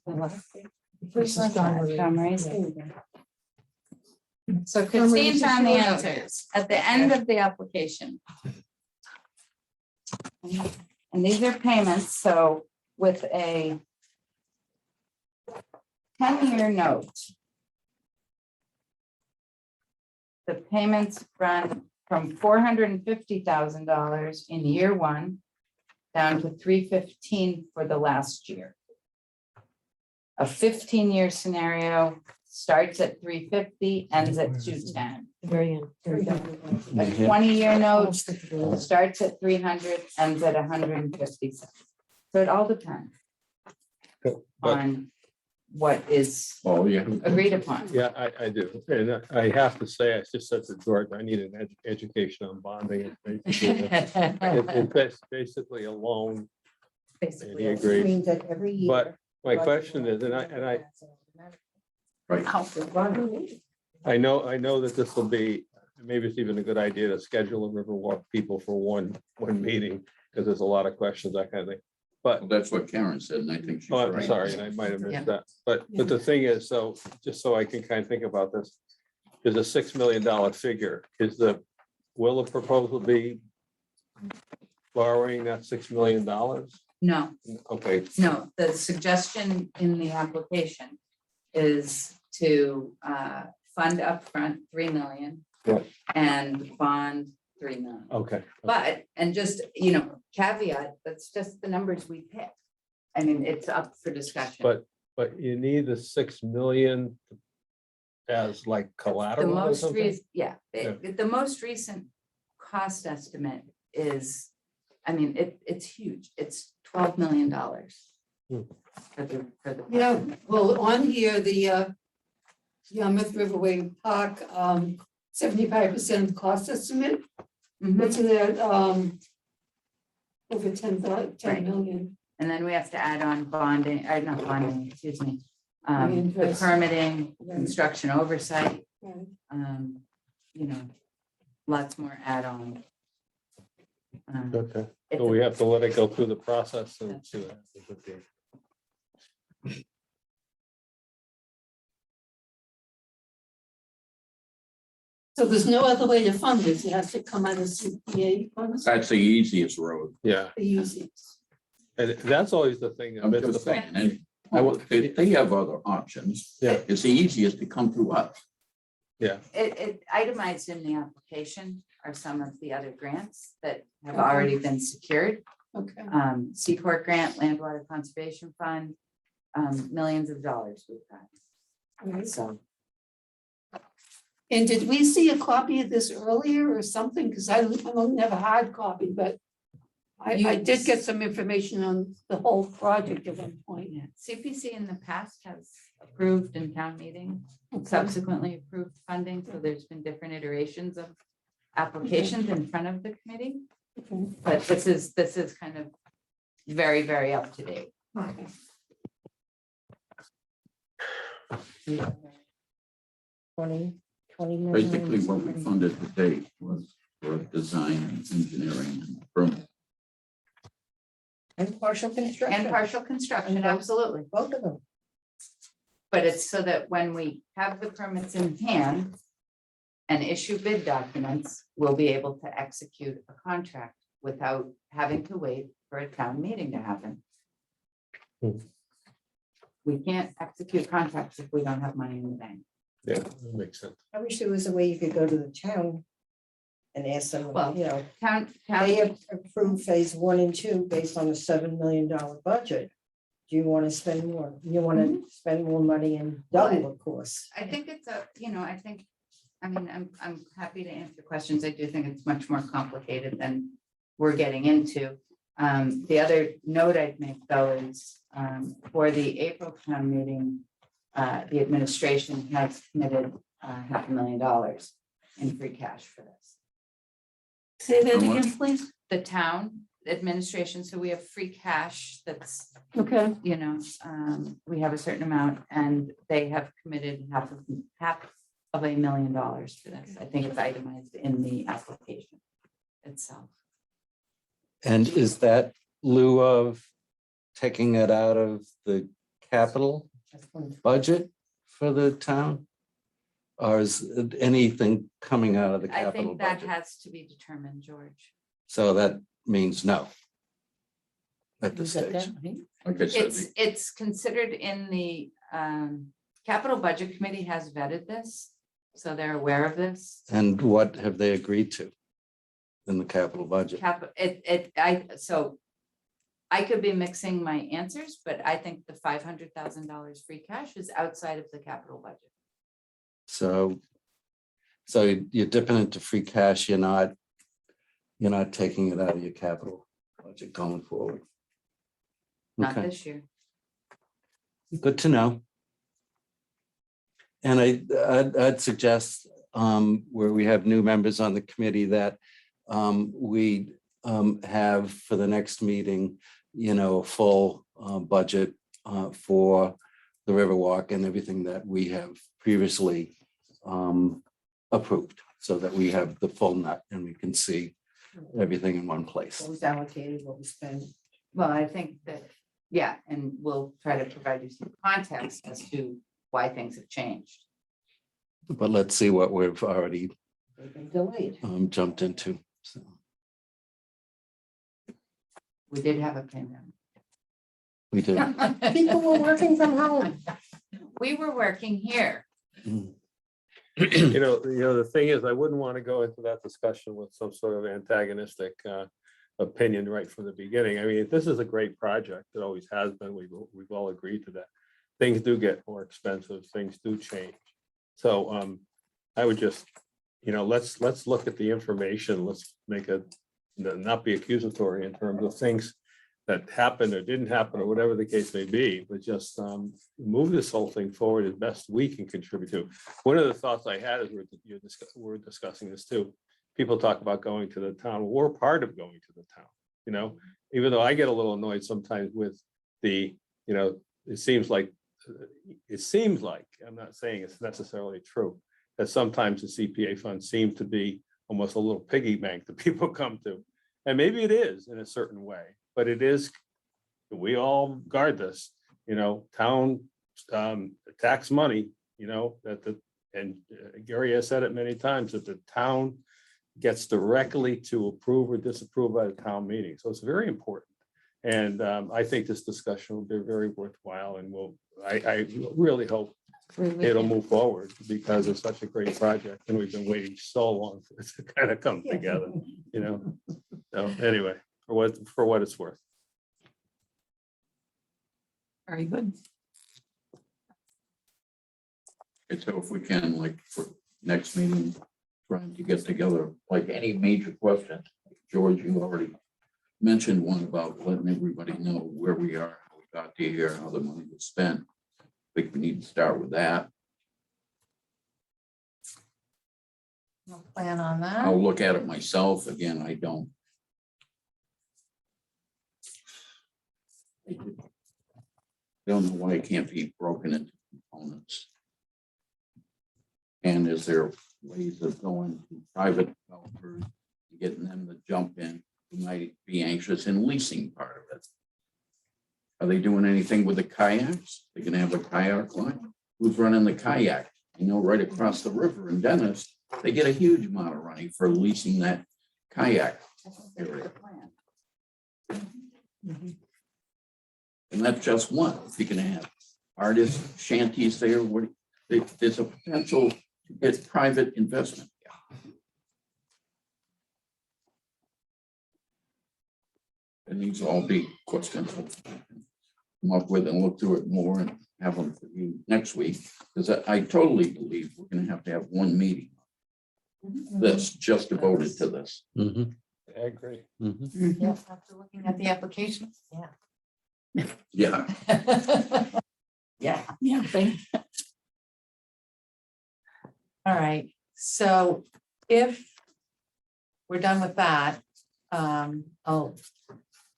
What was it? First one, Tom Rice. There you go. So Christine found the answers at the end of the application. And these are payments, so with a 10-year note, the payments run from $450,000 in year one down to $315 for the last year. A 15-year scenario starts at $350, ends at $210. Very end. Very end. A 20-year note starts at 300, ends at 156. So it all depends But, on what is Oh, yeah. agreed upon. yeah, I do. And I have to say, I just said to George, I need an education on bonding. It's basically a loan. Basically, He it's- agreed. Means that every year. But my question is, and I Right. I know that this will be, maybe it's even a good idea to schedule a Riverwalk people for one meeting, because there's a lot of questions, that kind of thing. But, Well, that's what Karen said, and I think she's oh, I'm right. sorry, and I might have Yeah. missed that. But the thing is, so, just so I can kind of think about this, there's a $6 million figure. Will the proposal be borrowing that $6 million? No, Okay, no, the suggestion in the application is to fund upfront 3 million Yeah. and bond 3 million. okay. But, and just, caveat, that's just the numbers we pick. I mean, it's up for discussion. But you need the 6 million as like The collateral or most something? recent, the most recent cost estimate is, I mean, it's huge. It's $12 million. Hmm. For the. Yeah, well, on here, the Yarmouth Riverway Park, 75% of the cost estimate, Mhm. what's in there, over 10 Right. million. And then we have to add on bonding, or not bonding, excuse me. The Interest. permitting, construction oversight, Right. lots more add-on. Okay, It's so we have to let it go through the process and see what happens with the. So there's no other way to fund this, it has to come out of CPA funds, That's the easiest road. Yeah, the easiest. and that's always the thing. I'm just saying, and I will- if they have other options, Yeah. it's the easiest to come through us. Yeah, It itemized in the application are some of the other grants that have already been secured. Okay. Seaport Grant, Land Water Conservation Fund, millions of dollars we've got. Right. So, And did we see a copy of this earlier or something? Because I never hard copy, but I did get some information on the whole project at one point. yeah, CPC in the past has approved in town meeting, Okay. subsequently approved funding, so there's been different iterations of applications in front of the committee. Okay. But this is kind of very, very up to date. Okay. $20 million. Basically, what we funded to date was for design and engineering and permit. And partial construction. And partial construction, absolutely. Both of them. But it's so that when we have the permits in hand and issue bid documents, we'll be able to execute a contract without having to wait for a town meeting to happen. Hmm. We can't execute contracts if we don't have money in the bank. yeah, that makes sense. I wish there was a way you could go to the town and ask them, Well, they Town, have approved phase 1 and 2 based on a $7 million budget. Do you want to spend more? You want to spend more money and double, of course. I think it's I'm happy to answer questions. I do think it's much more complicated than we're getting into. The other note I'd make though is, for the April town meeting, the administration has committed $500,000 in free cash for this. Say that How much? again, please. The town administration, so we have free cash that's, Okay. we have a certain amount and they have committed half of $1 million for this. I think it's itemized in the application itself. And is that lieu of taking it out of the capital That's one. budget for the town? Or is it anything coming out of the I capital think that budget? has to be determined, George. So that means no. At this You got stage. that, right? Like I said, It's considered in the capital budget committee has vetted this, so they're aware of this. And what have they agreed to in the capital budget? So I could be mixing my answers, but I think the $500,000 free cash is outside of the capital budget. So you're dipping into free cash, you're not taking it out of your capital budget going forward. Not Okay, this year. good to know. And I'd suggest where we have new members on the committee that we have for the next meeting, a full budget for the Riverwalk and everything that we have previously approved, so that we have the full nut and we can see everything in one place. What was allocated, what was spent. Well, I think that, yeah, and we'll try to provide you some context as to why things have changed. But let's see what we've already They've been delayed. jumped into. So, We did have a pandemic. we did. People were working from home. We were working here. The thing is, I wouldn't want to go into that discussion with some sort of antagonistic opinion right from the beginning. I mean, this is a great project. It always has been. We've all agreed to that. Things do get more expensive. Things do change. So I would just, let's look at the information. Let's make it not be accusatory in terms of things that happened or didn't happen or whatever the case may be, but just move this whole thing forward as best we can contribute to. One of the thoughts I had is we're discussing this too. People talk about going to the town. We're part of going to the town, even though I get a little annoyed sometimes with the, it seems like, I'm not saying it's necessarily true, that sometimes the CPA funds seem to be almost a little piggy bank that people come to. And maybe it is in a certain way, but it is, we all guard this, town tax money, and Gary has said it many times, that the town gets directly to approve or disapprove by the town meeting. So it's very important. And I think this discussion will be very worthwhile, and I really hope it'll move forward, because it's such a great project and we've been waiting so long for it to kind of come together, So anyway, for what it's worth. Very good. And so if we can, like, for next meeting, trying to get together, like, any major questions. George, you already mentioned one about letting everybody know where we are, how we got to here, how the money was spent. I think we need to start with that. No plan on that. I'll look at it myself. Again, I don't know why it can't be broken into components. And is there ways of going to private developers, getting them to jump in, who might be anxious in leasing part of it? Are they doing anything with the kayaks? They're gonna have a kayak line? Who's running the kayak? Right across the river in Dennis, they get a huge amount of money for leasing that kayak area. And that's just one. If you're gonna have artists, shanties there, there's a potential to get private investment. And these all be questions we'll come up with and look through it more and have them for you next week. Because I totally believe we're gonna have to have one meeting that's just devoted to this. Mhm, I agree. mhm. Yeah, after looking at the application. Yeah. Yeah. Yeah. All right, so if we're done with that, I'll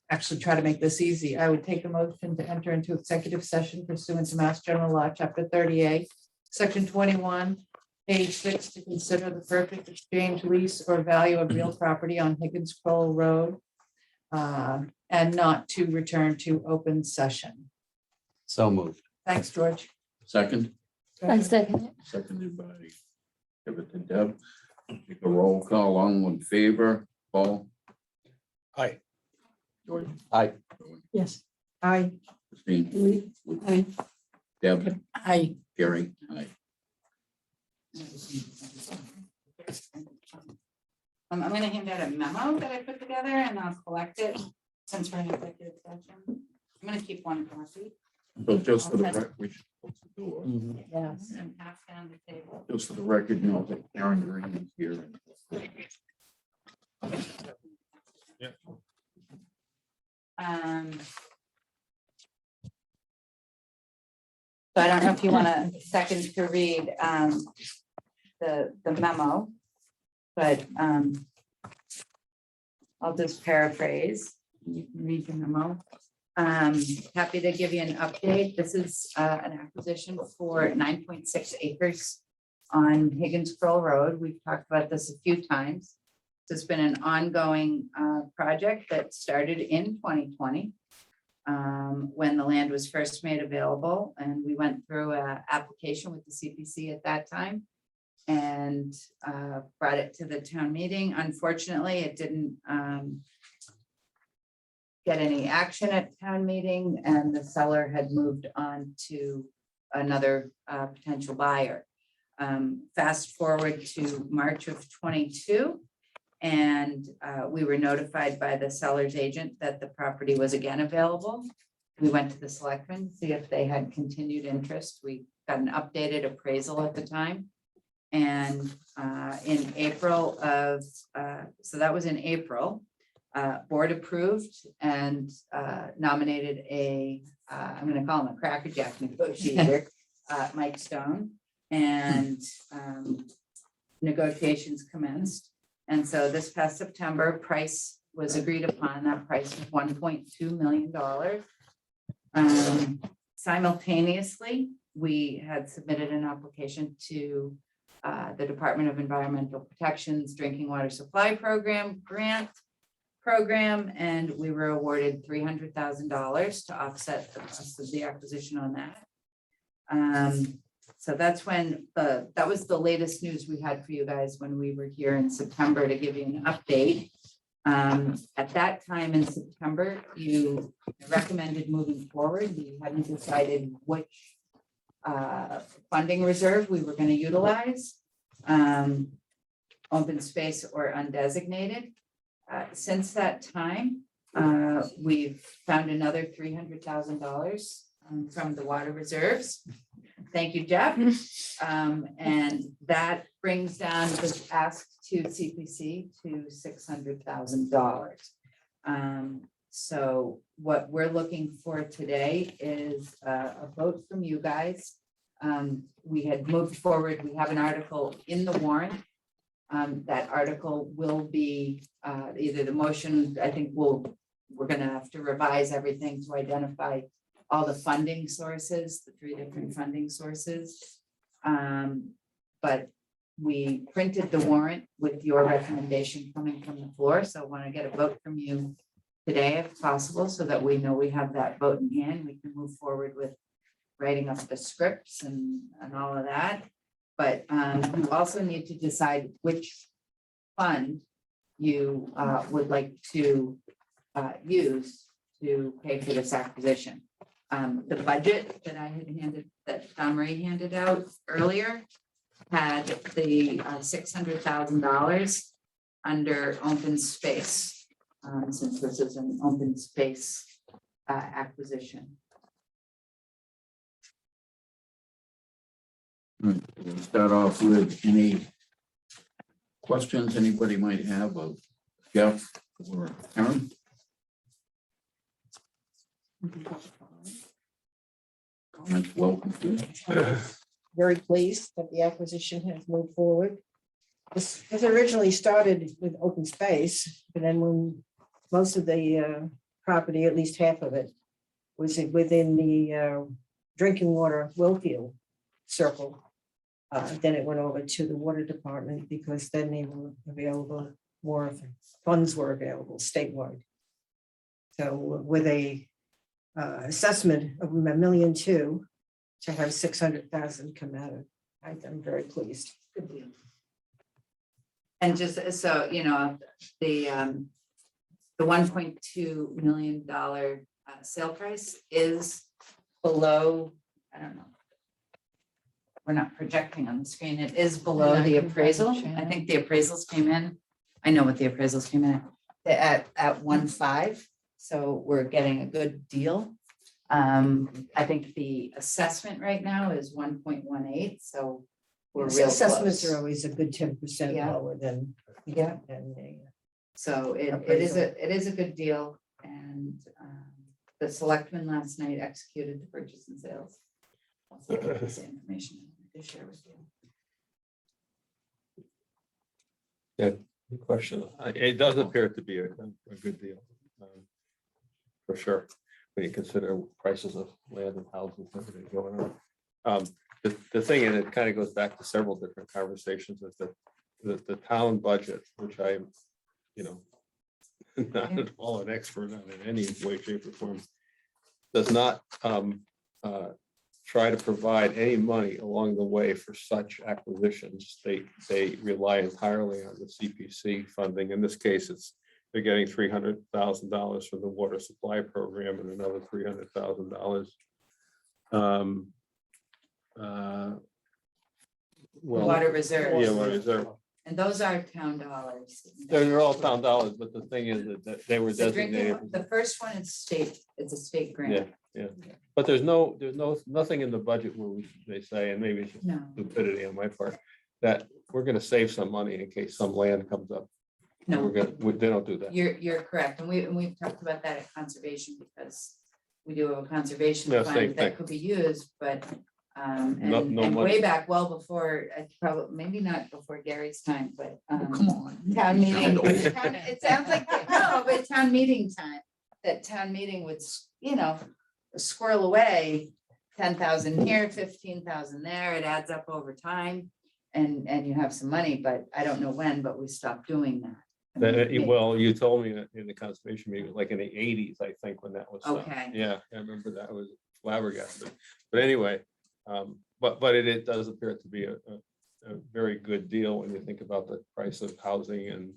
actually try to make this easy. I would take a motion to enter into executive session pursuant to Mass General Law, Chapter 38, Section 21, Page 6, to consider the perfect exchange, lease, or value of real property on Higgins Croll Road, and not to return to open session. So moved. Thanks, George. Second, I second it. seconded by, give it to Deb. Take a roll call on in favor, Paul, Aye. George, Aye. Yes. I, Christine, Aye. Deb, Aye. Gary, aye. I'm gonna hand out a memo that I put together and I'll collect it since we're in executive session. I'm gonna keep one copy So just for the record, we should close the door. yes. and pass down the table. Just for the record, you know, that Karen Green is here. So I don't know if you want a second to read the memo, but I'll just paraphrase. You can read the memo. Happy to give you an update. This is an acquisition for 9.6 acres on Higgins Croll Road. We've talked about this a few times. This has been an ongoing project that started in 2020 when the land was first made available, and we went through an application with the CPC at that time and brought it to the town meeting. Unfortunately, it didn't get any action at town meeting, and the seller had moved on to another potential buyer. Fast forward to March of 22, and we were notified by the seller's agent that the property was again available. We went to the selectmen to see if they had continued interest. We got an updated appraisal at the time. And in April of, so that was in April, board approved and nominated a, I'm gonna call him a crackerjack negotiator, Mike Stone, and negotiations commenced. And so this past September, price was agreed upon. That price was $1.2 million. Simultaneously, we had submitted an application to the Department of Environmental Protection's Drinking Water Supply Program grant program, and we were awarded $300,000 to offset the cost of the acquisition on that. So that's when that was the latest news we had for you guys when we were here in September to give you an update. At that time in September, you recommended moving forward. We hadn't decided which funding reserve we were going to utilize, open space or undesignated. Since that time, we've found another $300,000 from the water reserves. Thank you, Jeff. And that brings down the ask to CPC to $600,000. So what we're looking for today is a vote from you guys. We had moved forward. We have an article in the warrant. That article will be either the motion, I think we're gonna have to revise everything to identify all the funding sources, the 3 different funding sources. But we printed the warrant with your recommendation coming from the floor, so I want to get a vote from you today if possible, so that we know we have that vote in hand. We can move forward with writing up the scripts and all of that. But you also need to decide which fund you would like to use to pay for this acquisition. The budget that I had handed, that Tom Ray handed out earlier, had the $600,000 under open space, since this is an open space acquisition. We'll start off with any questions anybody might have of Jeff or Karen. Comments, welcome to. Very pleased that the acquisition has moved forward. This was originally started with open space, but then when most of the property, at least half of it, was within the drinking water well field circle. Then it went over to the water department because then they were available, more funds were available statewide. So with a assessment of $1.2 million to have 600,000 come out of, I'm very pleased. Good deal. And just so, you know, the $1.2 million sale price is below, I don't know. We're not projecting on the screen. It is below And I the can appraisal. find I Shannon. think the appraisals came in. I know what the appraisals came in at 1.5. So we're getting a good deal. I think the assessment right now is 1.18, so we're real Assessments close. are always a good 10% Yeah. lower than. Yeah. than the, So it is a good deal, and the selectmen last night executed the purchase and sales. Also have this information to share with you. Good question. It does appear to be a good deal. For sure, when you consider prices of land and houses and everything going on. The thing, and it kind of goes back to several different conversations, is that the town budget, which I'm, you know, not at all an expert on in any way, shape, or form, does not try to provide any money along the way for such acquisitions. They rely entirely on the CPC funding. In this case, they're getting $300,000 from the water supply program and another $300,000. Well, Water reserve. yeah, water reserve. And those are town dollars. They're all town dollars, but the thing is that they were The drinking designated. one- the first one is state, it's a state grant. But there's nothing in the budget where they say, and maybe it's just No, stupidity on my part, that we're gonna save some money in case some land comes up. no, They don't do that. you're correct. And we've talked about that at conservation because we do have a conservation Yeah, same fund thing. that could be used, but No and money. way back, well before, probably, maybe not before Gary's time, but Oh, come on. town meeting. Sound old. It sounds like, no, but town meeting time, that town meeting would, squirrel away 10,000 here, 15,000 there. It adds up over time. And you have some money, but I don't know when, but we stopped doing that. Well, you told me that in the conservation meeting, like in the 80s, I think, when that was. done. Okay. Yeah, I remember that was flabbergasted. But anyway, but it does appear to be a very good deal when you think about the price of housing and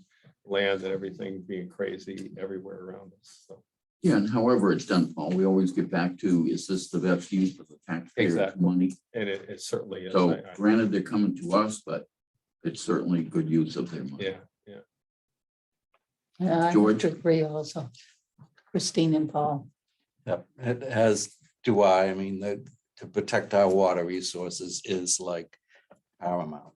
land and everything being crazy everywhere around us. So, Yeah, and however it's done, Paul, we always get back to, is this the best use of the taxpayers' Exactly. money? and it certainly is. So granted, they're coming to us, but it's certainly good use of their money. Yeah. I George? agree also. Christine and Paul. Yep, as do I. I mean, to protect our water resources is like paramount,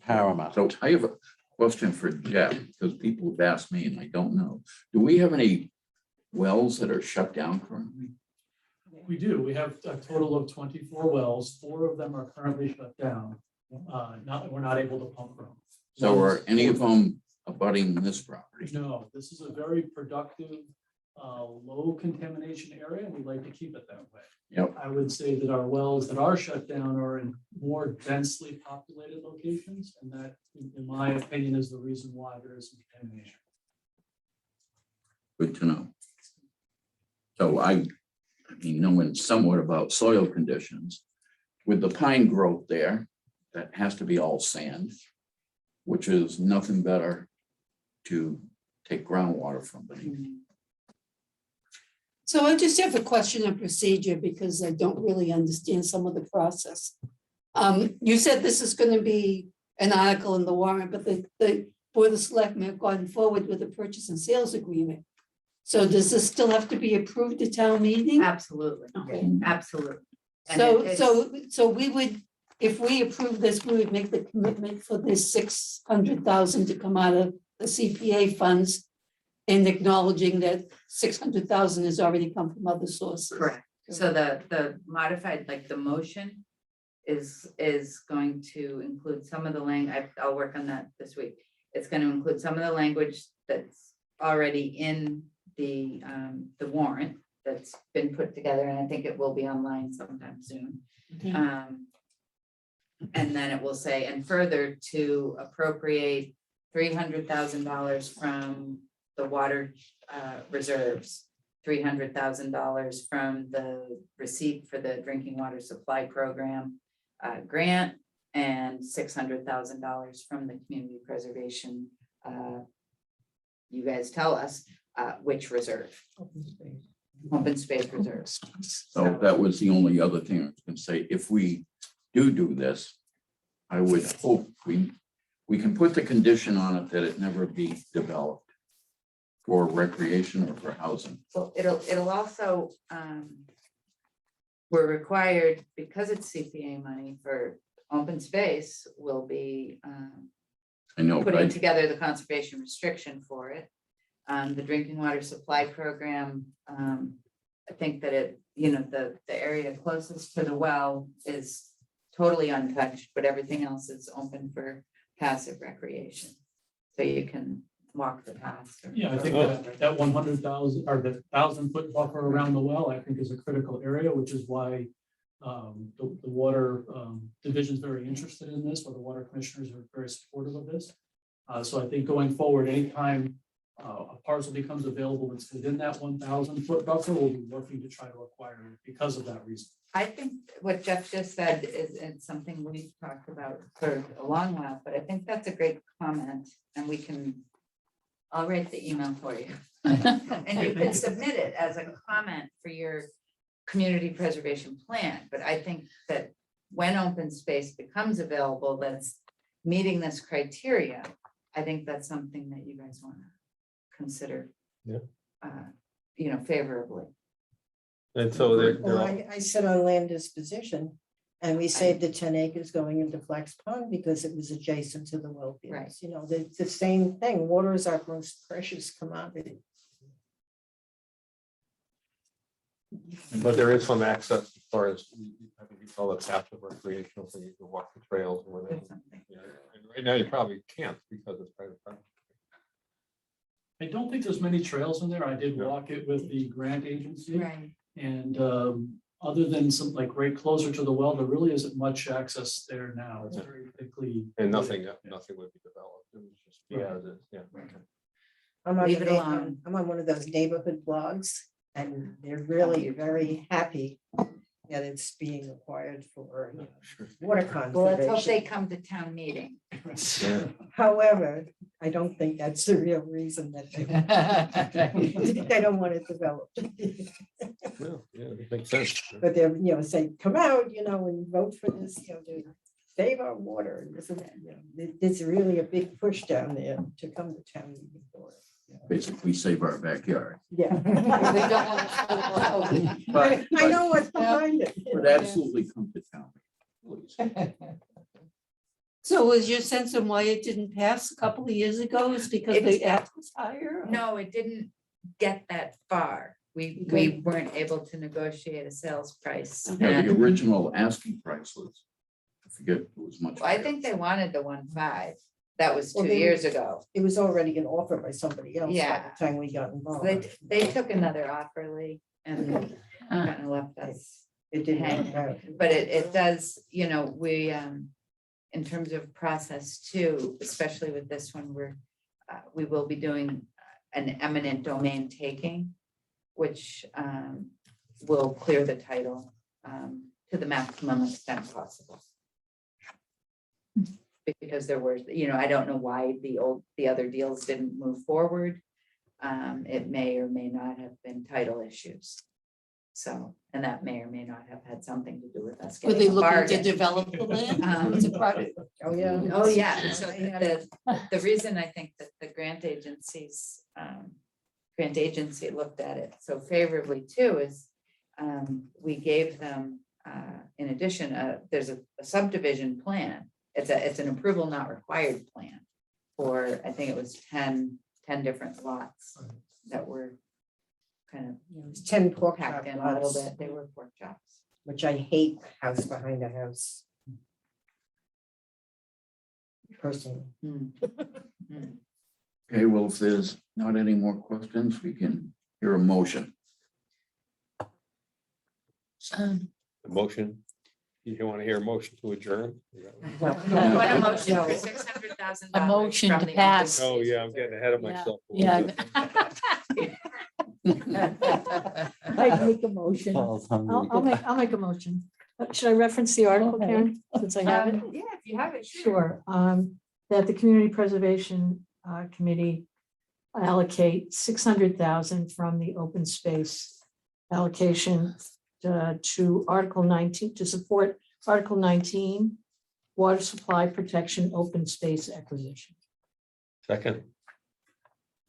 paramount. So I have a question for Jeff, because people have asked me and I don't know. Do we have any wells that are shut down currently? We do. We have a total of 24 wells. 4 of them are currently shut down. We're not able to pump from. So are any of them abutting this property? No, this is a very productive, low contamination area, and we like to keep it that way. Yep. I would say that our wells that are shut down are in more densely populated locations, and that, in my opinion, is the reason why there is some contamination. Good to know. So I mean, knowing somewhat about soil conditions, with the pine growth there, that has to be all sand, which is nothing better to take groundwater from beneath. So I just have a question of procedure because I don't really understand some of the process. You said this is going to be an article in the warrant, but the Board of Selectmen have gone forward with a purchase and sales agreement. So does this still have to be approved at town meeting? Absolutely, Okay. absolutely. And it is- So we would, if we approve this, we would make the commitment for this 600,000 to come out of the CPA funds and acknowledging that 600,000 has already come from other sources. Correct. So the modified, like the motion is going to include some of the I'll work on that this week. It's going to include some of the language that's already in the warrant that's been put together, and I think it will be online sometime soon. And then it will say, and further to appropriate $300,000 from the water reserves, $300,000 from the receipt for the drinking water supply program grant, and $600,000 from the community preservation. You guys tell us which reserve, open space reserves. So that was the only other thing I was gonna say. If we do this, I would hope we can put the condition on it that it never be developed for recreation or for housing. So it'll also, we're required, because it's CPA money for open space, will be I know, but putting together the conservation restriction for it. The drinking water supply program, I think that it, the area closest to the well is totally untouched, but everything else is open for passive recreation. So you can walk the path. Yeah, I think that 100,000 or the 1,000-foot buffer around the well, I think is a critical area, which is why the water division is very interested in this, or the water commissioners are very supportive of this. So I think going forward, anytime a parcel becomes available that's within that 1,000-foot buffer, we'll be working to try to acquire it because of that reason. I think what Jeff just said is something we've talked about for a long while, but I think that's a great comment, and I'll write the email for you. And you can submit it as a comment for your community preservation plan, but I think that when open space becomes available, that's meeting this criteria, I think that's something that you guys want to consider. Yeah. Favorably. And so they're Well, all- I sit on land disposition, and we saved the 10 acres going into Flax Pond because it was adjacent to the well Right. fields. It's the same thing. Water is our most precious commodity. But there is some access as far as, I think you call it passive recreational, so you can walk the trails or whatever. That's something. Yeah, and right now you probably can't because it's private property. I don't think there's many trails in there. I did No. walk it with the grant agency. Right. And other than some like right closer to the well, there really isn't much access there now. It's very thickly. And nothing would be developed. It would just be Right. as is, yeah. okay. I'm on Leave the it na- alone. I'm on one of those neighborhood blogs, and they're really very happy that it's being acquired for Sure. water Well, let's hope they conservation. come to town meeting. Yeah. However, I don't think that's the real reason that they don't want it developed. Well, yeah, it makes sense. But they're, say, come out, and vote for this, to save our water and this and that, It's really a big push down there to come to town meeting for it. basically save our backyard. Yeah. They don't want affordable housing. But, I know what's behind it. but absolutely come to town. Please. So was your sense of why it didn't pass a couple of years ago is because the act was higher? No, it didn't get that far. We weren't able to negotiate a sales price. Yeah, the And original asking price was, I forget, it was much. I think they wanted the 1.5. That was Well, 2 they- years ago. It was already an offer by somebody else by Yeah. the time we got So involved. they took another offer, Lee, and kind of left us. It didn't hang. work out. But it does, we, in terms of process too, especially with this one, we will be doing an eminent domain taking, which will clear the title to the maximum extent possible. Because there were, I don't know why the other deals didn't move forward. It may or may not have been title issues. So, and that may or may not have had something to do with us. Were they getting a looking to bargain. develop the land? Um, It's a private. Oh, yeah. Oh, yeah, so I had the reason I think that the grant agency looked at it so favorably too is we gave them, in addition, there's a subdivision plan. It's an approval not required plan for, I think it was 10 different lots that were kind of It was 10 pork chop packed in a little lots, bit. They were pork chops. which I hate house behind a house. Personally. Hmm. Hmm. Okay, well, if there's not any more questions, we can hear a motion. The motion You want to hear a motion to adjourn? What a motion for No. $600,000. A motion from to the open pass. Oh, space yeah, I'm getting ahead of Yeah, myself. a yeah. little bit. I make a motion. Paul's hungry. I'll make a motion. Should I reference the article, Okay. Karen, since I have it? Yeah, if you have it, sure. Sure, that the Community Preservation Committee allocate 600,000 from the open space allocation to Article 19, to support Article 19, water supply protection, open space acquisition. Second,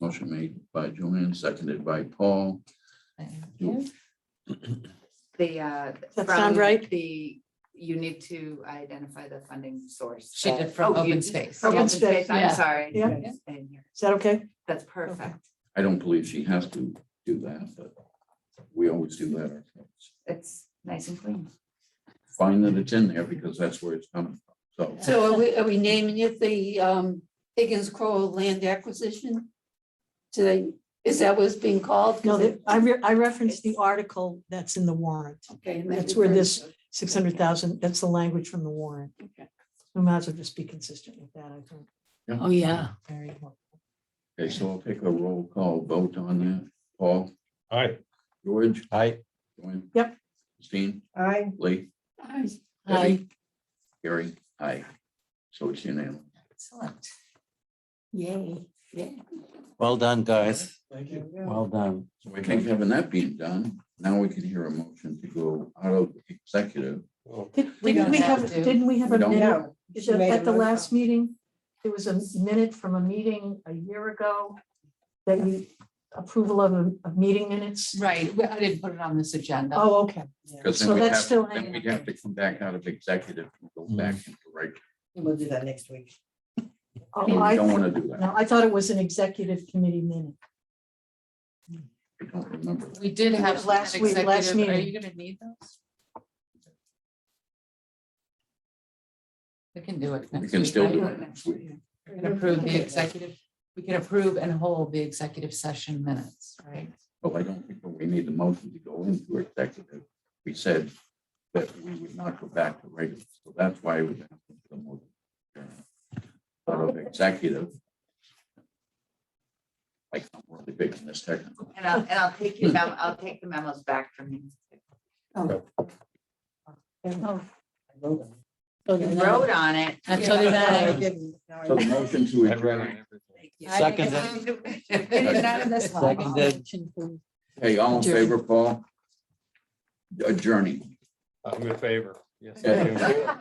Motion made by Joanne, seconded by Paul. Thank you. that sound right? You need to identify the funding source. She did from Oh, you open did. space. From Open open space, space, I'm yeah. sorry. Yeah. I didn't hear. Is that okay? That's perfect. I don't believe she has to do that, but we always do that ourselves. It's nice and clean. Find that it's in there because that's where it's coming from. So So are we naming it the Higgins Crow land acquisition? Today, is that what's being called? No, I referenced the article that's in the warrant. Okay. and That's where this 600,000, that's the language from the warrant. Okay. We might as well just be consistent with that, I think. Oh, yeah. Very helpful. okay, so I'll take a roll call vote on that. Paul, aye. George, Aye. Joanne. Yep. Christine, I, Lee, Aye. Debbie, Gary, aye. So it's unanimous. Excellent. Yay. Well done, guys. Thank you. Well done. So I think having that being done, now we can hear a motion to go out of executive. Oh, We don't have to. Didn't we have We a don't. minute? no. she made a At the motion. last meeting, there was a minute from a meeting a year ago that we approval of a meeting minutes. Right, I didn't put it on this agenda. Oh, okay. Because So then we'd that's have, still then hanging we'd out. have to come back out of executive and go back into regular. We'll do that next week. Oh, We I- don't want to do that. No, I thought it was an executive committee minute. I don't remember. We did have Last an week, last executive, are meeting. you gonna need those? We can do it. We next can week, still right? do it next week. We can approve the executive, we can approve and hold the executive session minutes, right? Well, I don't think we need the motion to go into executive. We said that we would not go back to regular, so that's why we have to put the motion. Out of executive. Like, I'm really big in this technical. And I'll take I'll take the memos back from you. Oh, You wrote on it. So did I I. didn't. No, I So the didn't. motion to I'd read adjourn. everything. Seconded. It's not in this one. Seconded. Hey, all in favor, Paul? Adjourning. I'm in favor. Yes. Yeah.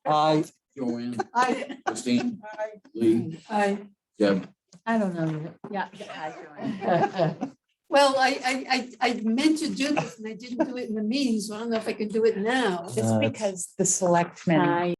Aye. Joanne, I, Christine, Lee, Deb. I don't know. Yeah. Well, I meant to do this and I didn't do it in the meeting, so I don't know if I can do it now. It's because the selectmen I